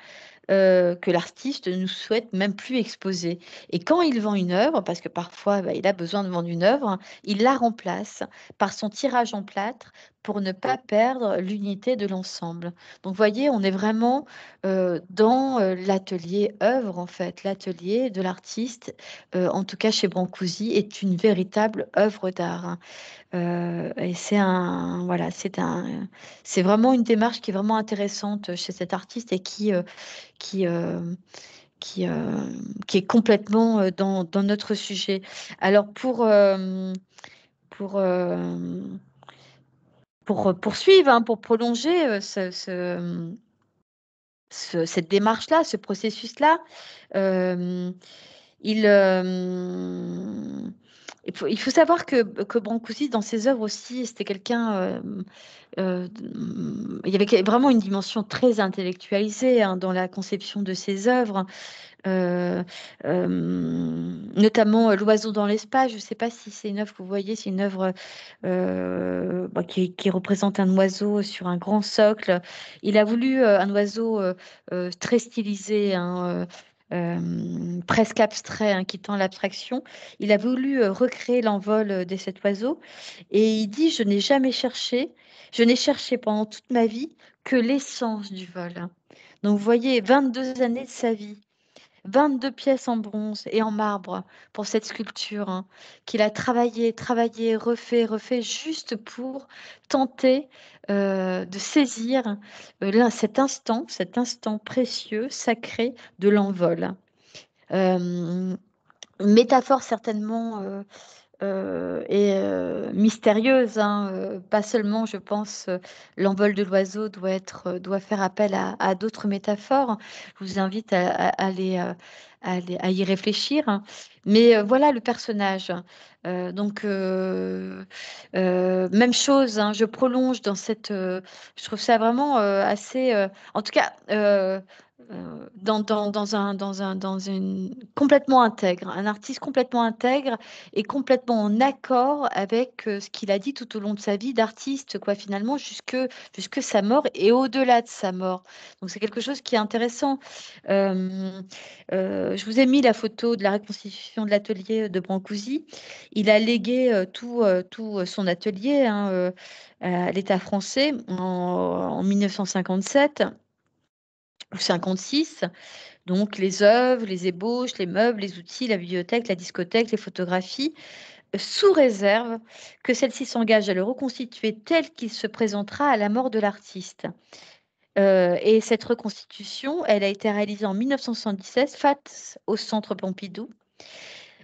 que l'artiste ne souhaite même plus exposer. Et quand il vend une œuvre, parce que parfois il a besoin de vendre une œuvre, il la remplace par son tirage en plâtre pour ne pas perdre l'unité de l'ensemble. Donc, vous voyez, on est vraiment dans l'atelier œuvre, en fait. L'atelier de l'artiste, en tout cas chez Brancusi, est une véritable œuvre d'art, hein. Et voilà, c'est vraiment une démarche qui est vraiment intéressante chez cet artiste et qui, qui, euh, qui est complètement dans notre sujet. Alors, pour, euh, pour poursuivre, hein, pour prolonger cette démarche-là, ce processus-là, euh, il, euh, il faut savoir que Brancusi, dans ses œuvres aussi, c'était quelqu'un, il y avait vraiment une dimension très intellectualisée, hein, dans la conception de ses œuvres. euh, euh, Notamment L'oiseau dans l'espace. Je ne sais pas si c'est une œuvre que vous voyez, c'est une œuvre qui représente un oiseau sur un grand socle. Il a voulu un oiseau très stylisé, hein, presque abstrait, hein, qui tend l'abstraction. Il a voulu recréer l'envol de cet oiseau et il dit, je n'ai cherché pendant toute ma vie que l'essence du vol. Donc vous voyez, 22 années de sa vie. 22 pièces en bronze et en marbre pour cette sculpture, hein, qu'il a travaillé, refait, juste pour tenter de saisir cet instant précieux, sacré de l'envol. Une métaphore certainement et mystérieuse, hein, pas seulement, je pense, l'envol de l'oiseau doit faire appel à d'autres métaphores. Je vous invite à y réfléchir, hein. Mais voilà le personnage. Donc, même chose, hein, je prolonge dans je trouve ça vraiment assez. En tout cas, dans une complètement intègre, un artiste complètement intègre et complètement en accord avec ce qu'il a dit tout au long de sa vie d'artiste, quoi, finalement, jusque sa mort et au-delà de sa mort. Donc, c'est quelque chose qui est intéressant. Euh, je vous ai mis la photo de la reconstitution de l'atelier de Brancusi. Il a légué tout son atelier, hein, à l'État français en 1957 ou 56. Donc, les œuvres, les ébauches, les meubles, les outils, la bibliothèque, la discothèque, les photographies, sous réserve que celle-ci s'engage à le reconstituer tel qu'il se présentera à la mort de l'artiste. Et cette reconstitution, elle a été réalisée en 1977 face au Centre Pompidou.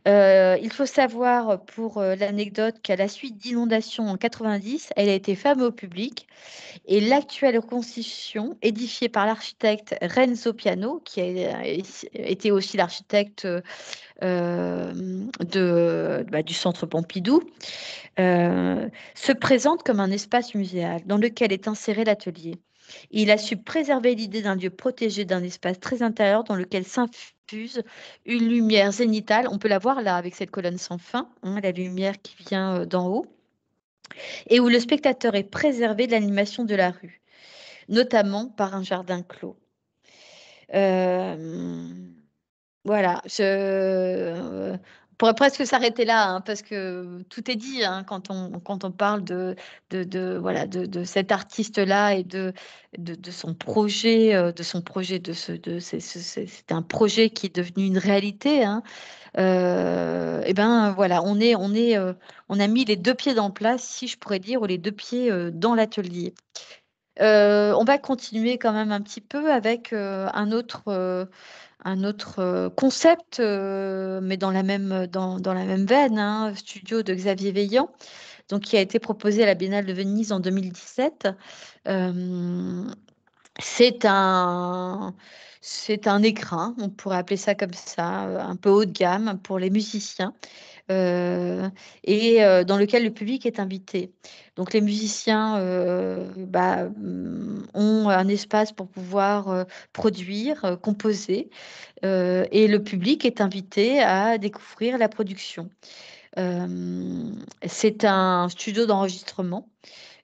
Il faut savoir pour l'anecdote qu'à la suite d'inondations en 90, elle a été fermée au public et l'actuelle reconstitution, édifiée par l'architecte Renzo Piano, qui a été aussi l'architecte du Centre Pompidou, se présente comme un espace muséal dans lequel est inséré l'atelier. Il a su préserver l'idée d'un lieu protégé, d'un espace très intérieur dans lequel s'infuse une lumière zénitale. On peut la voir là avec cette colonne sans fin, hein, la lumière qui vient d'en haut, et où le spectateur est préservé de l'animation de la rue, notamment par un jardin clos. Euh, Voilà, on pourrait presque s'arrêter là, hein, parce que tout est dit, hein, quand on parle voilà, de cet artiste-là et de son projet, c'est un projet qui est devenu une réalité, hein. Et ben voilà, on a mis les deux pieds dans le plat, si je pourrais dire, ou les deux pieds dans l'atelier. On va continuer quand même un petit peu avec un autre concept, mais dans la même veine, hein, studio de Xavier Veillant, donc qui a été proposé à la Biennale de Venise en 2017. Euh, c'est un, c'est un écrin, on pourrait appeler ça comme ça, un peu haut de gamme pour les musiciens, et dans lequel le public est invité. Donc les musiciens ont un espace pour pouvoir produire, composer, et le public est invité à découvrir la production. C'est un studio d'enregistrement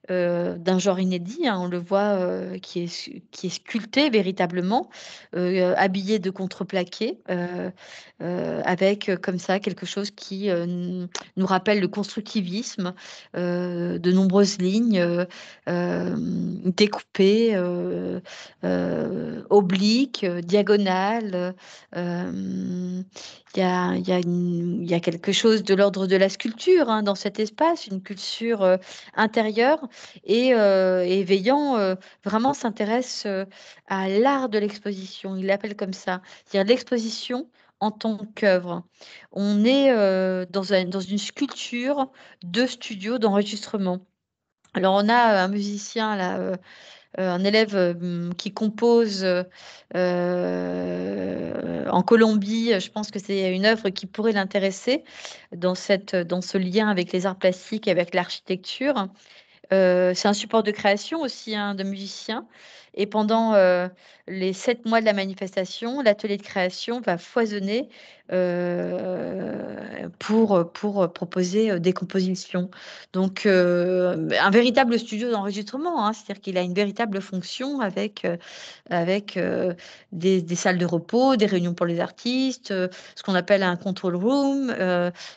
d'un genre inédit, hein, on le voit, qui est sculpté véritablement, habillé de contreplaqué, avec comme ça quelque chose qui nous rappelle le constructivisme, de nombreuses lignes découpées, obliques, diagonales. Il y a quelque chose de l'ordre de la sculpture, hein, dans cet espace, une culture intérieure et Veillant vraiment s'intéresse à l'art de l'exposition. Il l'appelle comme ça, c'est-à-dire l'exposition en tant qu'œuvre. On est dans une sculpture de studio d'enregistrement. Alors on a un musicien là, un élève qui compose en Colombie. Je pense que c'est une œuvre qui pourrait l'intéresser dans ce lien avec les arts plastiques et avec l'architecture. C'est un support de création aussi, hein, de musiciens. Et pendant les 7 mois de la manifestation, l'atelier de création va foisonner pour proposer des compositions. Donc, un véritable studio d'enregistrement, hein, c'est-à-dire qu'il a une véritable fonction avec des salles de repos, des réunions pour les artistes, ce qu'on appelle un control room,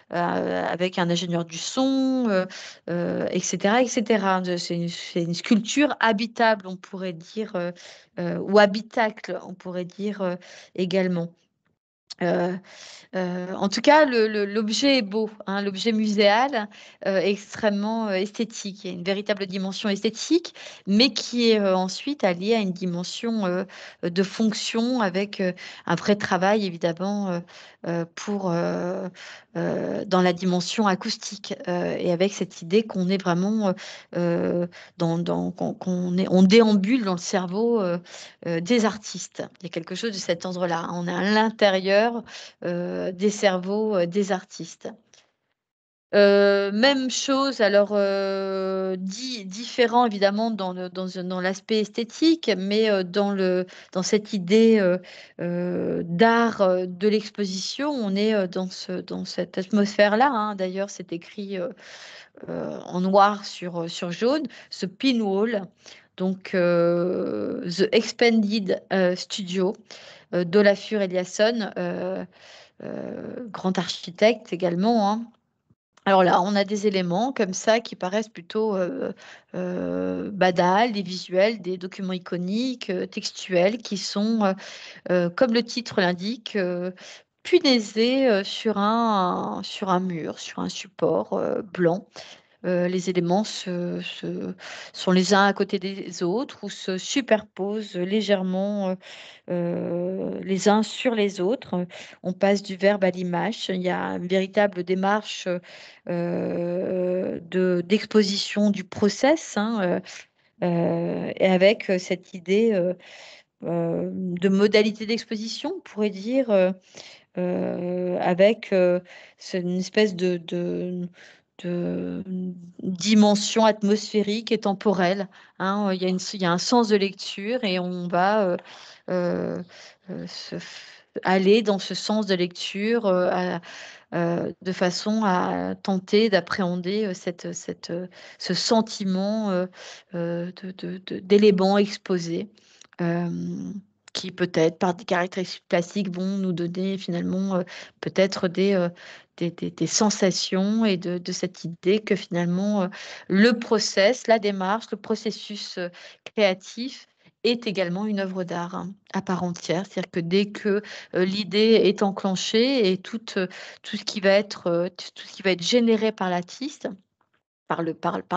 avec un ingénieur du son, etc., etc. C'est une sculpture habitable, on pourrait dire, ou habitacle, on pourrait dire également. Euh, en tout cas, l'objet est beau, hein, l'objet muséal est extrêmement esthétique. Il y a une véritable dimension esthétique, mais qui est ensuite alliée à une dimension de fonction avec un vrai travail, évidemment, dans la dimension acoustique et avec cette idée qu'on est vraiment on déambule dans le cerveau des artistes. Il y a quelque chose de cet ordre-là. On est à l'intérieur des cerveaux des artistes. Même chose, alors différent évidemment dans l'aspect esthétique, mais dans cette idée d'art de l'exposition, on est dans cette atmosphère-là, hein. D'ailleurs, c'est écrit en noir sur jaune, ce Pinwall, donc The Expanded Studio d'Olafur Eliasson, grand architecte également, hein. Alors là, on a des éléments comme ça qui paraissent plutôt banals, des visuels, des documents iconiques, textuels, qui sont, comme le titre l'indique, punaisés sur un mur, sur un support blanc. Les éléments sont les uns à côté des autres ou se superposent légèrement les uns sur les autres. On passe du verbe à l'image. Il y a une véritable démarche d'exposition du process, hein, et avec cette idée de modalité d'exposition, on pourrait dire, avec une espèce de dimension atmosphérique et temporelle, hein. Il y a un sens de lecture et on va euh, aller dans ce sens de lecture de façon à tenter d'appréhender ce sentiment d'éléments exposés. euh, qui peut-être par des caractéristiques plastiques vont nous donner finalement peut-être des sensations et de cette idée que finalement le process, la démarche, le processus créatif est également une œuvre d'art, hein, à part entière. C'est-à-dire que dès que l'idée est enclenchée et tout ce qui va être, tout ce qui va être généré par l'artiste, par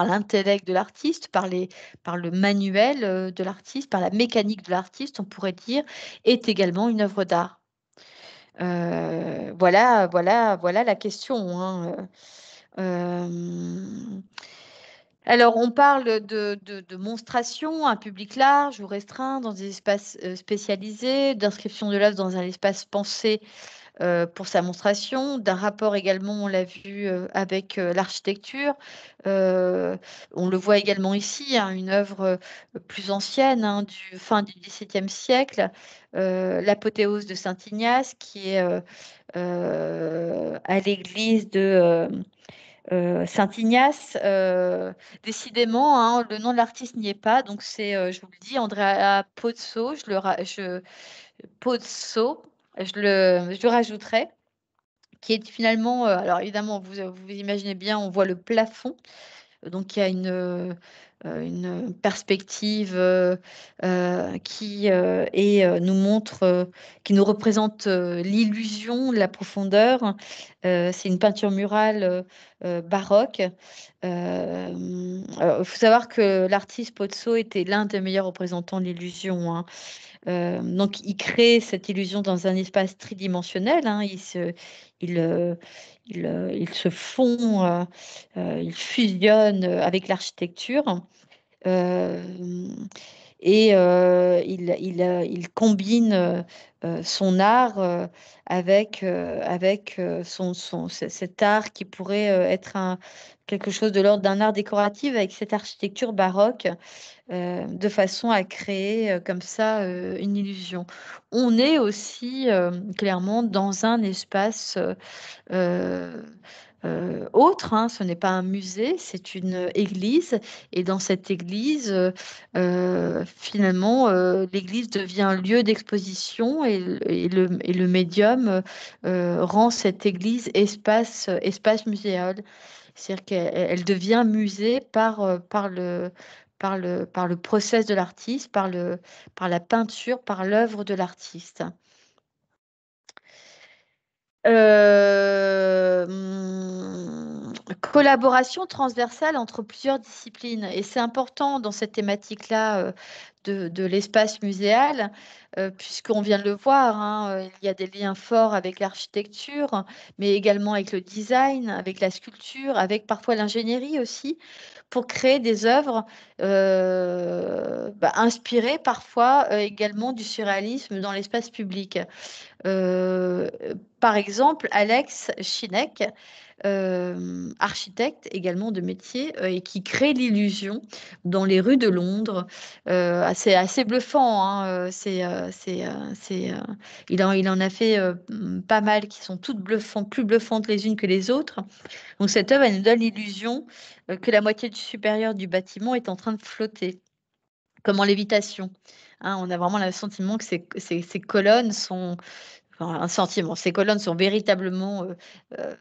l'intellect de l'artiste, par le manuel de l'artiste, par la mécanique de l'artiste, on pourrait dire, est également une œuvre d'art. Voilà la question, hein. Euh, alors, on parle de monstration, un public large ou restreint dans des espaces spécialisés, d'inscription de l'œuvre dans un espace pensé pour sa monstration, d'un rapport également, on l'a vu, avec l'architecture. Euh, on le voit également ici, hein, une œuvre plus ancienne, hein, du fin du XVIIe siècle, l'apothéose de Saint Ignace, qui est à l'église Saint-Ignace, décidément, hein, le nom de l'artiste n'y est pas, donc c'est, je vous le dis, Andrea Pozzo, Pozzo, je le rajouterai, qui est finalement, alors évidemment, vous imaginez bien, on voit le plafond, donc il y a une perspective nous montre, qui nous représente l'illusion, la profondeur. C'est une peinture murale baroque. Il faut savoir que l'artiste Pozzo était l'un des meilleurs représentants de l'illusion, hein. Donc, il crée cette illusion dans un espace tridimensionnel, hein. Il se fond, il fusionne avec l'architecture. euh, il combine son art avec cet art qui pourrait être quelque chose de l'ordre d'un art décoratif avec cette architecture baroque, de façon à créer comme ça une illusion. On est aussi clairement dans un espace euh, autre, hein. Ce n'est pas un musée, c'est une église. Et dans cette église, finalement, l'église devient un lieu d'exposition et le médium rend cette église espace muséal. C'est-à-dire qu'elle devient musée par le process de l'artiste, par la peinture, par l'œuvre de l'artiste. Collaboration transversale entre plusieurs disciplines. Et c'est important dans cette thématique-là de l'espace muséal, puisqu'on vient de le voir, hein, il y a des liens forts avec l'architecture, mais également avec le design, avec la sculpture, avec parfois l'ingénierie aussi, pour créer des œuvres inspirées parfois également du surréalisme dans l'espace public. Euh, Par exemple, Alex Chinek, architecte également de métier, et qui crée l'illusion dans les rues de Londres. C'est assez bluffant, hein, il en a fait pas mal qui sont toutes bluffantes, plus bluffantes les unes que les autres. Donc cette œuvre, elle nous donne l'illusion que la moitié du supérieur du bâtiment est en train de flotter, comme en lévitation. Hein, on a vraiment le sentiment que ces colonnes sont, enfin, un sentiment. Ces colonnes sont véritablement euh,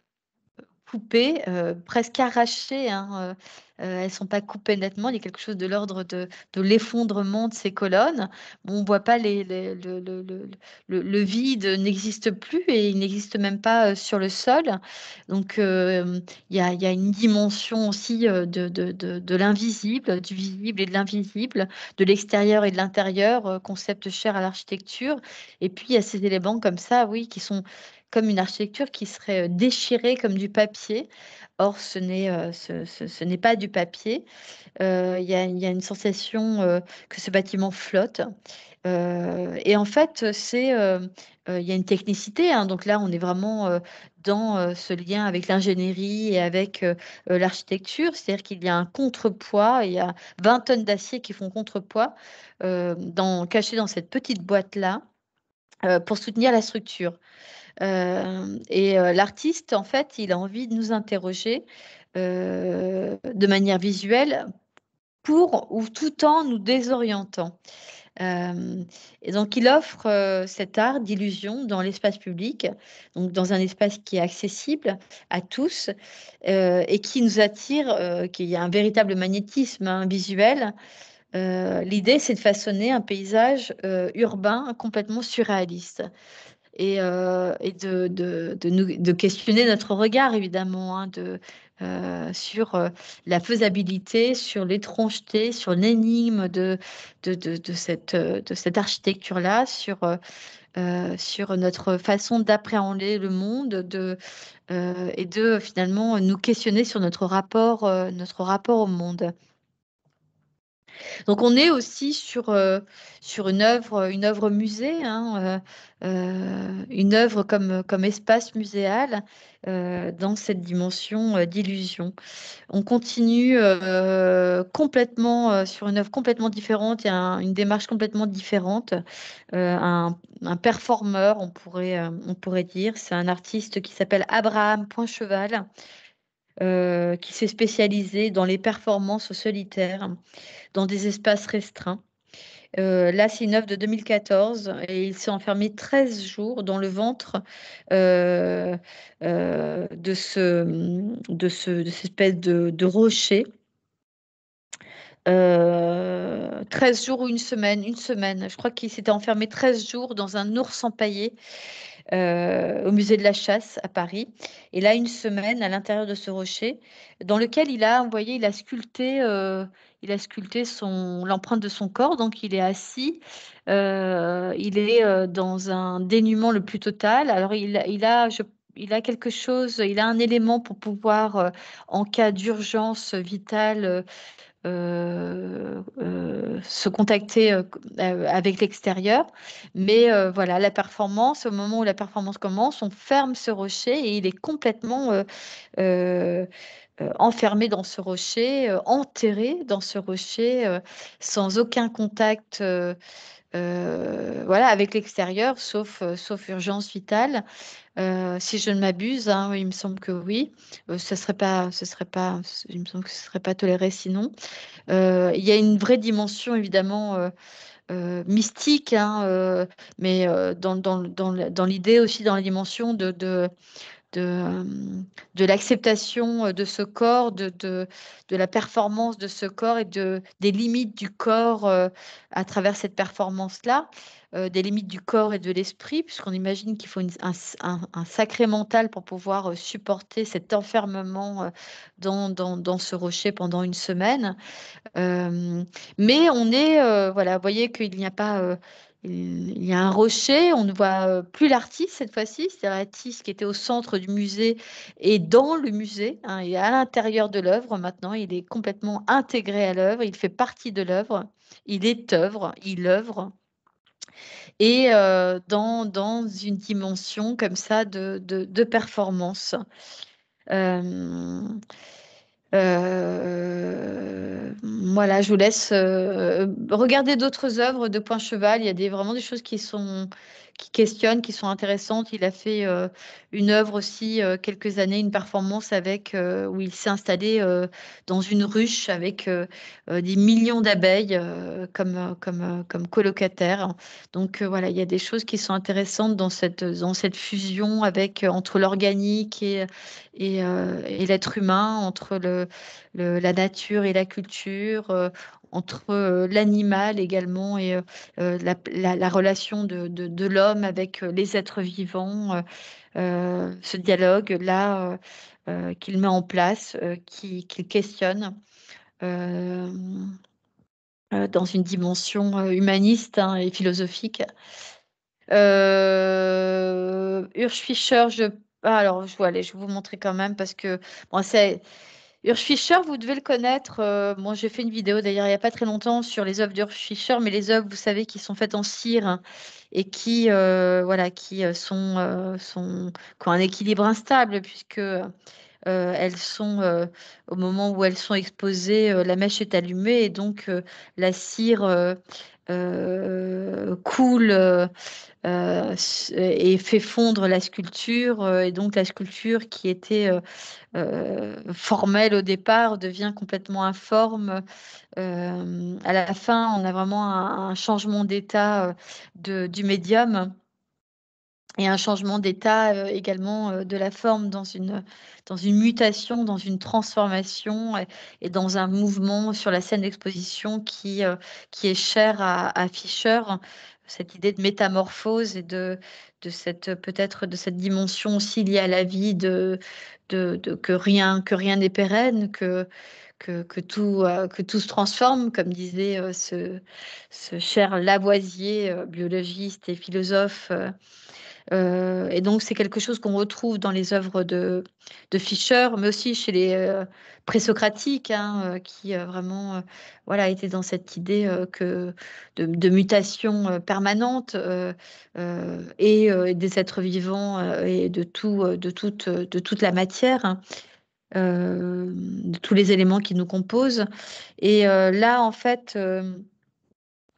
coupées, presque arrachées, hein. Elles ne sont pas coupées nettement. Il y a quelque chose de l'ordre de l'effondrement de ces colonnes. On ne voit pas le vide n'existe plus et il n'existe même pas sur le sol. Donc, il y a une dimension aussi de l'invisible, du visible et de l'invisible, de l'extérieur et de l'intérieur, concept cher à l'architecture. Et puis, il y a ces éléments comme ça, oui, qui sont comme une architecture qui serait déchirée comme du papier. Or, ce n'est pas du papier. Il y a une sensation que ce bâtiment flotte. Et en fait, il y a une technicité, hein. Donc là, on est vraiment dans ce lien avec l'ingénierie et avec l'architecture. C'est-à-dire qu'il y a un contrepoids, il y a 20 tonnes d'acier qui font contrepoids cachées dans cette petite boîte-là pour soutenir la structure. L'artiste, en fait, il a envie de nous interroger de manière visuelle pour ou tout en nous désorientant. Euh, et donc, il offre cet art d'illusion dans l'espace public, donc dans un espace qui est accessible à tous et qui nous attire, qu'il y a un véritable magnétisme, hein, visuel. L'idée, c'est de façonner un paysage urbain complètement surréaliste et de questionner notre regard, évidemment, hein, sur la faisabilité, sur l'étrangeté, sur l'énigme de cette architecture-là, sur notre façon d'appréhender le monde, et de finalement nous questionner sur notre rapport au monde. Donc on est aussi sur une œuvre musée, hein, une œuvre comme espace muséal dans cette dimension d'illusion. On continue complètement sur une œuvre complètement différente et une démarche complètement différente. Un performeur, on pourrait dire, c'est un artiste qui s'appelle Abraham Poincheval, qui s'est spécialisé dans les performances solitaires, dans des espaces restreints. Là, c'est une œuvre de 2014 et il s'est enfermé 13 jours dans le ventre euh, de cette espèce de rocher. 13 jours ou une semaine. Je crois qu'il s'était enfermé 13 jours dans un ours empaillé au musée de la Chasse à Paris. Et là, une semaine à l'intérieur de ce rocher, dans lequel vous voyez, il a sculpté l'empreinte de son corps. Donc, il est assis, il est dans un dénuement le plus total. Alors, il a quelque chose, il a un élément pour pouvoir, en cas d'urgence vitale, se contacter avec l'extérieur. Mais voilà, la performance, au moment où la performance commence, on ferme ce rocher et il est complètement euh, enfermé dans ce rocher, enterré dans ce rocher, sans aucun contact. Voilà, avec l'extérieur, sauf urgence vitale. Si je ne m'abuse, hein, oui, il me semble que oui. Il me semble que ce serait pas toléré sinon. Il y a une vraie dimension évidemment mystique, hein, mais dans l'idée aussi, dans la dimension de, euh, de l'acceptation de ce corps, de la performance de ce corps et des limites du corps à travers cette performance-là, des limites du corps et de l'esprit, puisqu'on imagine qu'il faut un sacré mental pour pouvoir supporter cet enfermement dans ce rocher pendant une semaine. Mais voilà, vous voyez qu'il n'y a pas, il y a un rocher, on ne voit plus l'artiste cette fois-ci, c'est l'artiste qui était au centre du musée et dans le musée, hein, et à l'intérieur de l'œuvre maintenant, il est complètement intégré à l'œuvre, il fait partie de l'œuvre, il est œuvre, il œuvre, et dans une dimension comme ça de performance. Euh, voilà, je vous laisse regarder d'autres œuvres de Poincheval. Il y a vraiment des choses qui questionnent, qui sont intéressantes. Il a fait une œuvre aussi, quelques années, une performance où il s'est installé dans une ruche avec des millions d'abeilles comme colocataires. Donc voilà, il y a des choses qui sont intéressantes dans cette fusion entre l'organique et l'être humain, entre la nature et la culture, entre l'animal également et la relation de l'homme avec les êtres vivants, ce dialogue-là qu'il met en place, qu'il questionne. euh, dans une dimension humaniste, hein, et philosophique. Urs Fischer, alors je vais vous montrer quand même parce que bon, Urs Fischer, vous devez le connaître. Moi, j'ai fait une vidéo d'ailleurs il n'y a pas très longtemps sur les œuvres d'Urs Fischer, mais les œuvres, vous savez, qui sont faites en cire, hein, et voilà, qui ont un équilibre instable puisque elles sont, au moment où elles sont exposées, la mèche est allumée et donc la cire coule et fait fondre la sculpture. Et donc la sculpture qui était formelle au départ devient complètement informe. À la fin, on a vraiment un changement d'état du médium et un changement d'état également de la forme dans une mutation, dans une transformation et dans un mouvement sur la scène d'exposition qui est cher à Fischer, cette idée de métamorphose et peut-être de cette dimension aussi liée à la vie, que rien n'est pérenne, que tout se transforme, comme disait ce cher Lavoisier, biologiste et philosophe. Et donc, c'est quelque chose qu'on retrouve dans les œuvres de Fischer, mais aussi chez les présocratiques, hein, qui vraiment voilà, étaient dans cette idée de mutation permanente et des êtres vivants et de toute la matière, hein, de tous les éléments qui nous composent. Et là, en fait,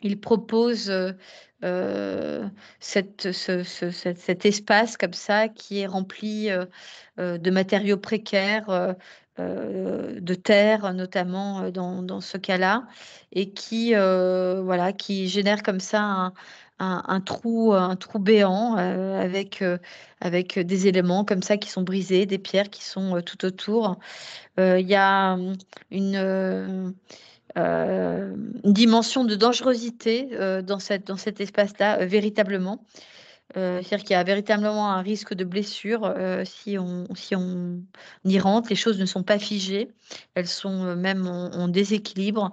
il propose euh, cet espace comme ça qui est rempli de matériaux précaires, de terre, notamment dans ce cas-là, et voilà, qui génère comme ça un trou béant avec des éléments comme ça qui sont brisés, des pierres qui sont tout autour. Il y a une dimension de dangerosité dans cet espace-là, véritablement. C'est-à-dire qu'il y a véritablement un risque de blessure si on y rentre. Les choses ne sont pas figées, elles sont même en déséquilibre.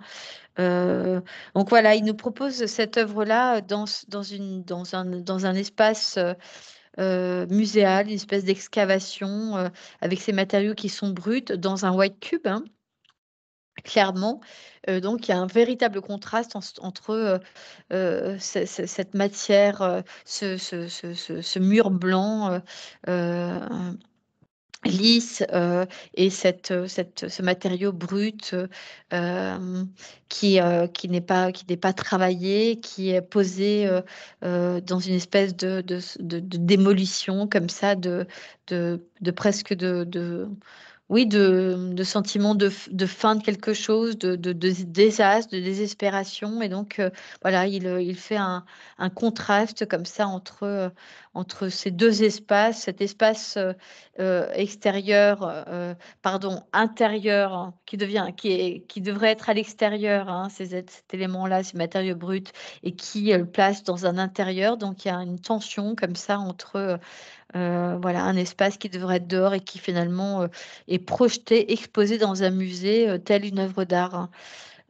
Euh, donc voilà, il nous propose cette œuvre-là dans un espace muséal, une espèce d'excavation avec ces matériaux qui sont bruts dans un white cube, hein, clairement. Donc il y a un véritable contraste entre cette matière, ce mur blanc euh, lisse et ce matériau brut qui n'est pas travaillé, qui est posé dans une espèce de démolition comme ça, de presque oui, de sentiment de fin de quelque chose, de désastre, de désespération. Et donc, voilà, il fait un contraste comme ça entre ces deux espaces, cet espace extérieur, intérieur, hein, qui devrait être à l'extérieur, hein, cet élément-là, ces matériaux bruts, et qui le place dans un intérieur. Donc, il y a une tension comme ça entre voilà, un espace qui devrait être dehors et qui finalement est projeté, exposé dans un musée, telle une œuvre d'art, hein.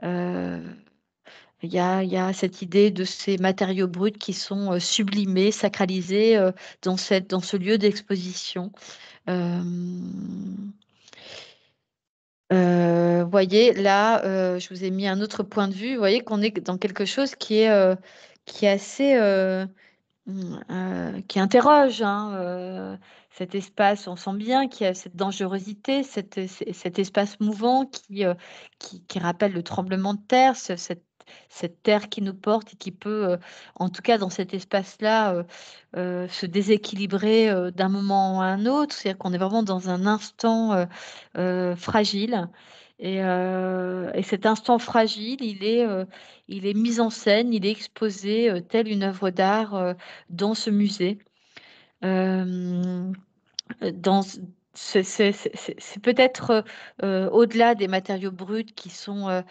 Euh, il y a cette idée de ces matériaux bruts qui sont sublimés, sacralisés dans ce lieu d'exposition. Euh, voyez, là, je vous ai mis un autre point de vue. Vous voyez qu'on est dans quelque chose qui est assez, qui interroge, hein, cet espace. On sent bien qu'il y a cette dangerosité, cet espace mouvant qui rappelle le tremblement de terre, cette terre qui nous porte et qui peut, en tout cas dans cet espace-là, se déséquilibrer d'un moment à un autre. C'est-à-dire qu'on est vraiment dans un instant fragile. Et cet instant fragile, il est mis en scène, il est exposé tel une œuvre d'art dans ce musée. Euh, dans, c'est peut-être au-delà des matériaux bruts qui sont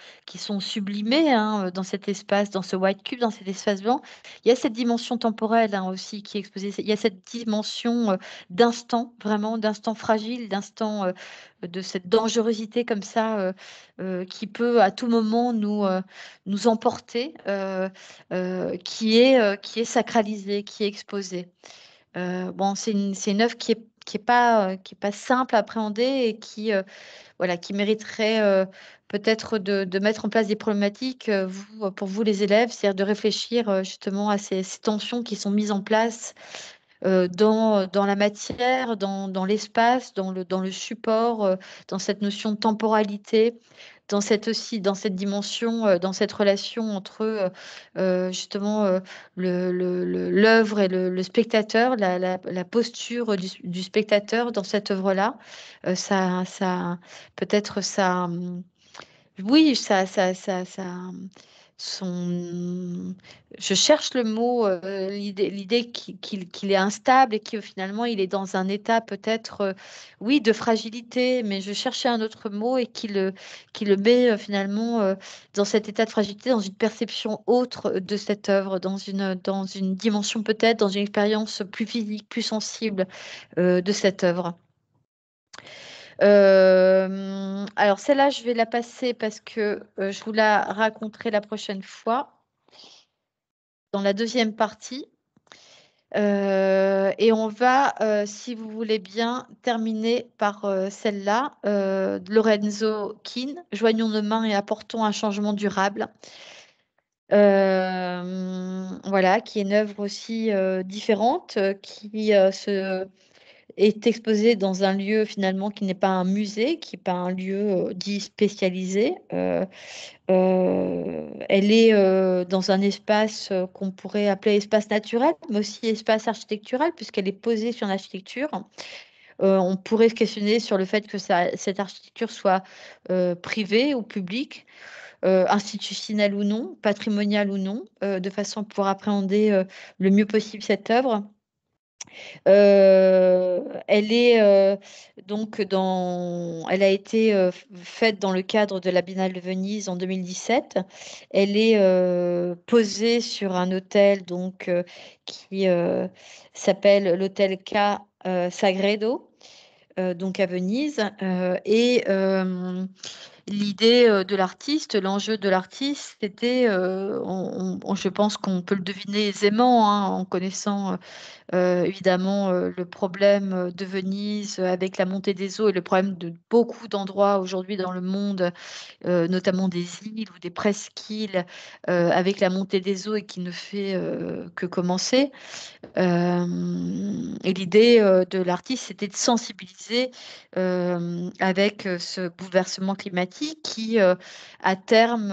sublimés, hein, dans cet espace, dans ce white cube, dans cet espace blanc. Il y a cette dimension temporelle, hein, aussi qui est exposée. Il y a cette dimension d'instant, vraiment, d'instant fragile, d'instant de cette dangerosité comme ça qui peut à tout moment nous emporter, qui est sacralisée, qui est exposée. Bon, c'est une œuvre qui est pas simple à appréhender et voilà, qui mériterait peut-être de mettre en place des problématiques pour vous les élèves, c'est-à-dire de réfléchir justement à ces tensions qui sont mises en place dans la matière, dans l'espace, dans le support, dans cette notion de temporalité, dans cette dimension, dans cette relation entre justement l'œuvre et le spectateur, la posture du spectateur dans cette œuvre-là. Peut-être ça, oui, son, je cherche le mot, l'idée qu'il est instable et que finalement il est dans un état peut-être, oui, de fragilité, mais je cherchais un autre mot et qui le met finalement dans cet état de fragilité, dans une perception autre de cette œuvre, dans une dimension peut-être, dans une expérience plus physique, plus sensible de cette œuvre. Alors celle-là, je vais la passer parce que je vous la raconterai la prochaine fois, dans la deuxième partie. Et on va, si vous voulez bien, terminer par celle-là, de Lorenzo Kin, Joignons nos mains et apportons un changement durable. Voilà, qui est une œuvre aussi différente, qui est exposée dans un lieu finalement qui n'est pas un musée, qui n'est pas un lieu dit spécialisé. Elle est dans un espace qu'on pourrait appeler espace naturel, mais aussi espace architectural, puisqu'elle est posée sur l'architecture. On pourrait se questionner sur le fait que cette architecture soit privée ou publique, institutionnelle ou non, patrimoniale ou non, de façon à pouvoir appréhender le mieux possible cette œuvre. Elle est elle a été faite dans le cadre de la Biennale de Venise en 2017. Elle est posée sur un hôtel qui s'appelle l'hôtel K Sagredo, donc à Venise. L'idée de l'artiste, l'enjeu de l'artiste, c'était, je pense qu'on peut le deviner aisément, hein, en connaissant évidemment, le problème de Venise avec la montée des eaux et le problème de beaucoup d'endroits aujourd'hui dans le monde, notamment des îles ou des presqu'îles, avec la montée des eaux et qui ne fait que commencer. Et l'idée de l'artiste, c'était de sensibiliser avec ce bouleversement climatique qui, à terme,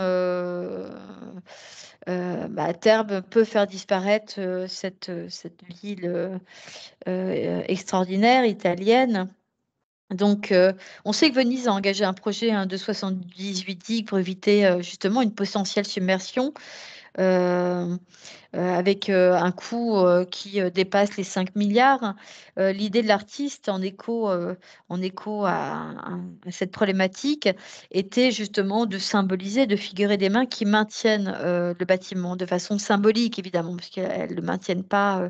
à terme, peut faire disparaître cette ville extraordinaire italienne. Donc, on sait que Venise a engagé un projet, hein, de 78 digues pour éviter justement une potentielle submersion. Euh, Avec un coût qui dépasse les 5 milliards. L'idée de l'artiste, en écho à cette problématique, était justement de symboliser, de figurer des mains qui maintiennent le bâtiment de façon symbolique, évidemment, parce qu'elles ne le maintiennent pas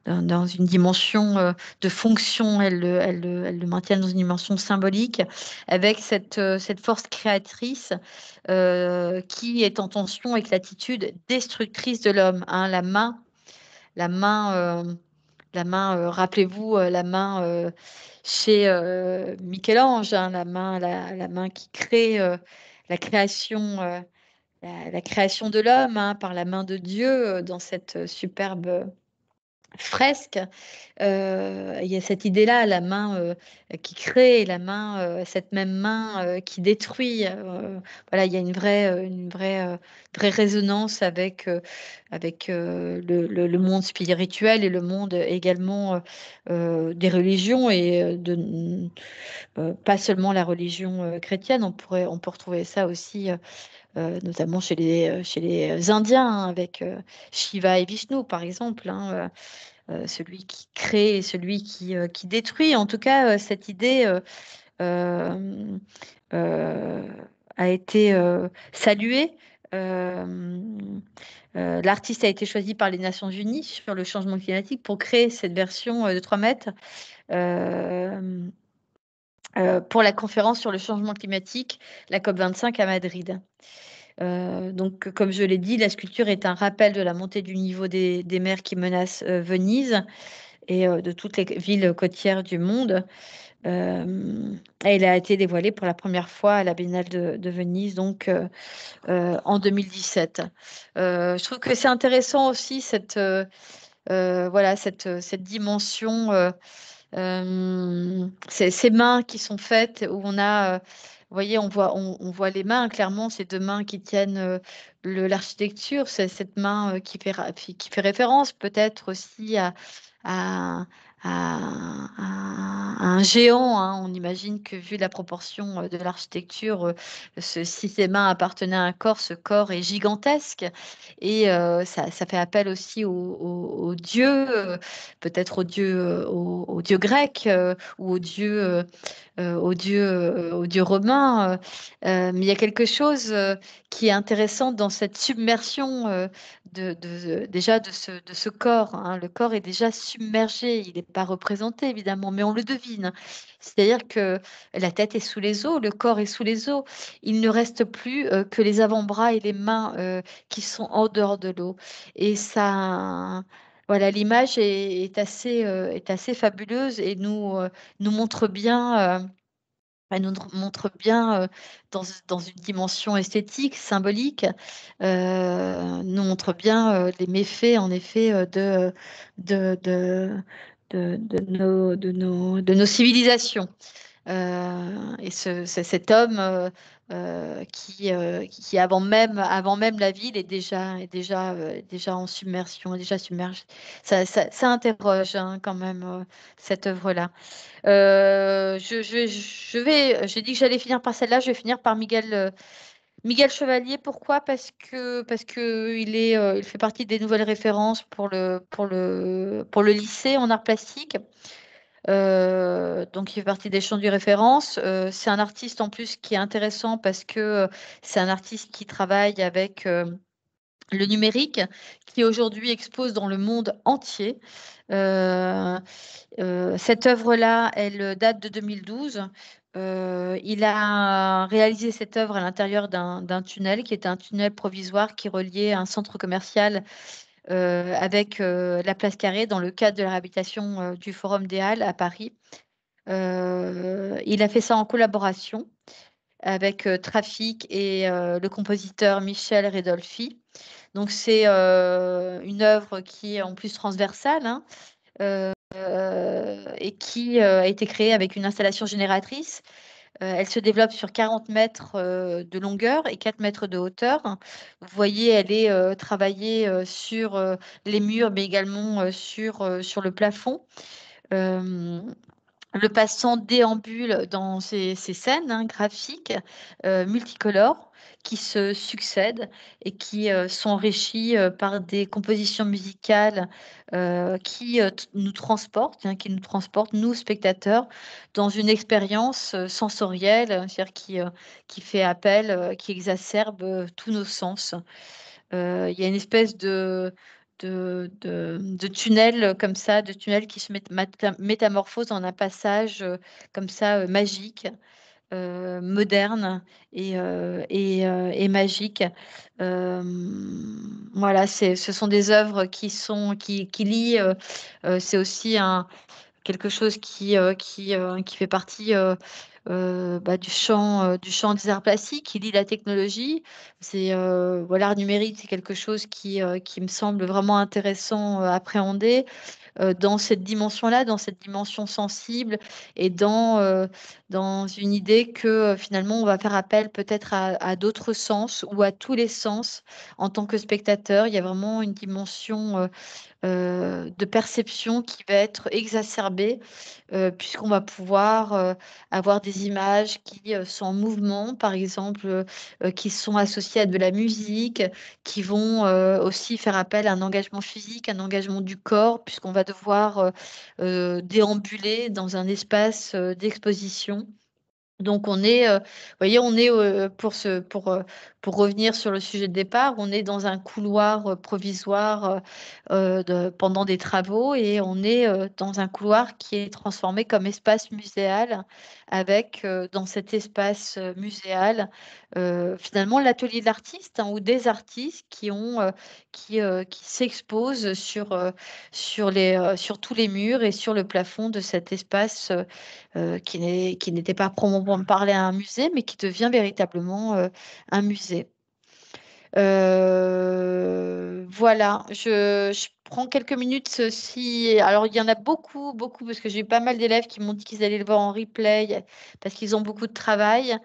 dans une dimension de fonction, elles le maintiennent dans une dimension symbolique, avec cette force créatrice qui est en tension avec l'attitude destructrice de l'homme, hein, la main, rappelez-vous, la main chez Michel-Ange, hein, la main qui crée la création, la création de l'homme, hein, par la main de Dieu dans cette superbe fresque. Il y a cette idée-là, la main qui crée, la main, cette même main qui détruit. Voilà, il y a vraie résonance avec le monde spirituel et le monde également des religions et pas seulement la religion chrétienne. On peut retrouver ça aussi, notamment chez les Indiens, hein, avec Shiva et Vishnu, par exemple, hein. Celui qui crée et celui qui détruit. En tout cas, cette idée euh, euh, a été saluée. Euh, L'artiste a été choisi par les Nations Unies sur le changement climatique pour créer cette version de 3 mètres euh, pour la conférence sur le changement climatique, la COP25 à Madrid. Donc, comme je l'ai dit, la sculpture est un rappel de la montée du niveau des mers qui menacent Venise et de toutes les villes côtières du monde. Elle a été dévoilée pour la première fois à la Biennale de Venise, donc en 2017. Je trouve que c'est intéressant aussi cette dimension, ces mains qui sont faites, où on a, vous voyez, on voit les mains, clairement, ces deux mains qui tiennent l'architecture, c'est cette main qui fait référence peut-être aussi à, à un géant, hein. On imagine que vu la proportion de l'architecture, si ces mains appartenaient à un corps, ce corps est gigantesque. Et ça fait appel aussi aux dieux, peut-être aux dieux grecs ou aux dieux romains. Mais il y a quelque chose qui est intéressant dans cette submersion déjà de ce corps, hein. Le corps est déjà submergé, il n'est pas représenté évidemment, mais on le devine. C'est-à-dire que la tête est sous les eaux, le corps est sous les eaux. Il ne reste plus que les avant-bras et les mains qui sont en dehors de l'eau. Et ça, voilà, l'image est assez fabuleuse et nous montre bien. Elle nous montre bien dans une dimension esthétique, symbolique, nous montre bien les méfaits, en effet, de nos civilisations. Et cet homme qui avant même la ville est déjà en submersion, est déjà submergé. Ça interroge hein, quand même cette œuvre-là. J'ai dit que j'allais finir par celle-là, je vais finir par Miguel Chevalier. Pourquoi? Parce que il fait partie des nouvelles références pour le lycée en art plastique. Donc, il fait partie des champs de référence. C'est un artiste en plus qui est intéressant parce que c'est un artiste qui travaille avec le numérique, qui aujourd'hui expose dans le monde entier. Euh, Cette œuvre-là, elle date de 2012. Il a réalisé cette œuvre à l'intérieur d'un tunnel qui était un tunnel provisoire qui reliait un centre commercial avec la place Carrée dans le cadre de la réhabilitation du Forum des Halles à Paris. Il a fait ça en collaboration avec Trafic et le compositeur Michel Redolfi. Donc c'est une œuvre qui est en plus transversale hein, et qui a été créée avec une installation génératrice. Elle se développe sur 40 mètres de longueur et 4 mètres de hauteur. Vous voyez, elle est travaillée sur les murs, mais également sur le plafond. Euh, le passant déambule dans ces scènes hein, graphiques multicolores qui se succèdent et qui sont enrichies par des compositions musicales qui nous transportent, nous, spectateurs, dans une expérience sensorielle, c'est-à-dire qui fait appel, qui exacerbe tous nos sens. Il y a une espèce de tunnel comme ça, de tunnel qui se métamorphose en un passage comme ça magique, moderne et magique. Euh, voilà, ce sont des œuvres qui lient. C'est aussi quelque chose qui fait partie du champ des arts plastiques, qui lie la technologie. Voilà, l'art numérique, c'est quelque chose qui me semble vraiment intéressant à appréhender dans cette dimension-là, dans cette dimension sensible et dans une idée que finalement on va faire appel peut-être à d'autres sens ou à tous les sens en tant que spectateur. Il y a vraiment une dimension de perception qui va être exacerbée puisqu'on va pouvoir avoir des images qui sont en mouvement, par exemple, qui sont associées à de la musique, qui vont aussi faire appel à un engagement physique, un engagement du corps, puisqu'on va devoir déambuler dans un espace d'exposition. Donc vous voyez, on est pour revenir sur le sujet de départ, on est dans un couloir provisoire pendant des travaux et on est dans un couloir qui est transformé comme espace muséal avec dans cet espace muséal finalement l'atelier de l'artiste hein, ou des artistes qui s'exposent sur tous les murs et sur le plafond de cet espace qui n'était pas proprement parler un musée, mais qui devient véritablement un musée. Voilà, je prends quelques minutes. Alors, il y en a beaucoup, beaucoup, parce que j'ai eu pas mal d'élèves qui m'ont dit qu'ils allaient le voir en replay parce qu'ils ont beaucoup de travail.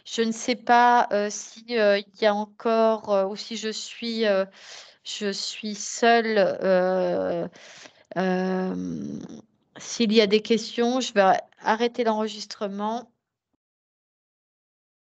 Je ne sais pas si il y a encore, ou si je suis seule. Euh, S'il y a des questions, je vais arrêter l'enregistrement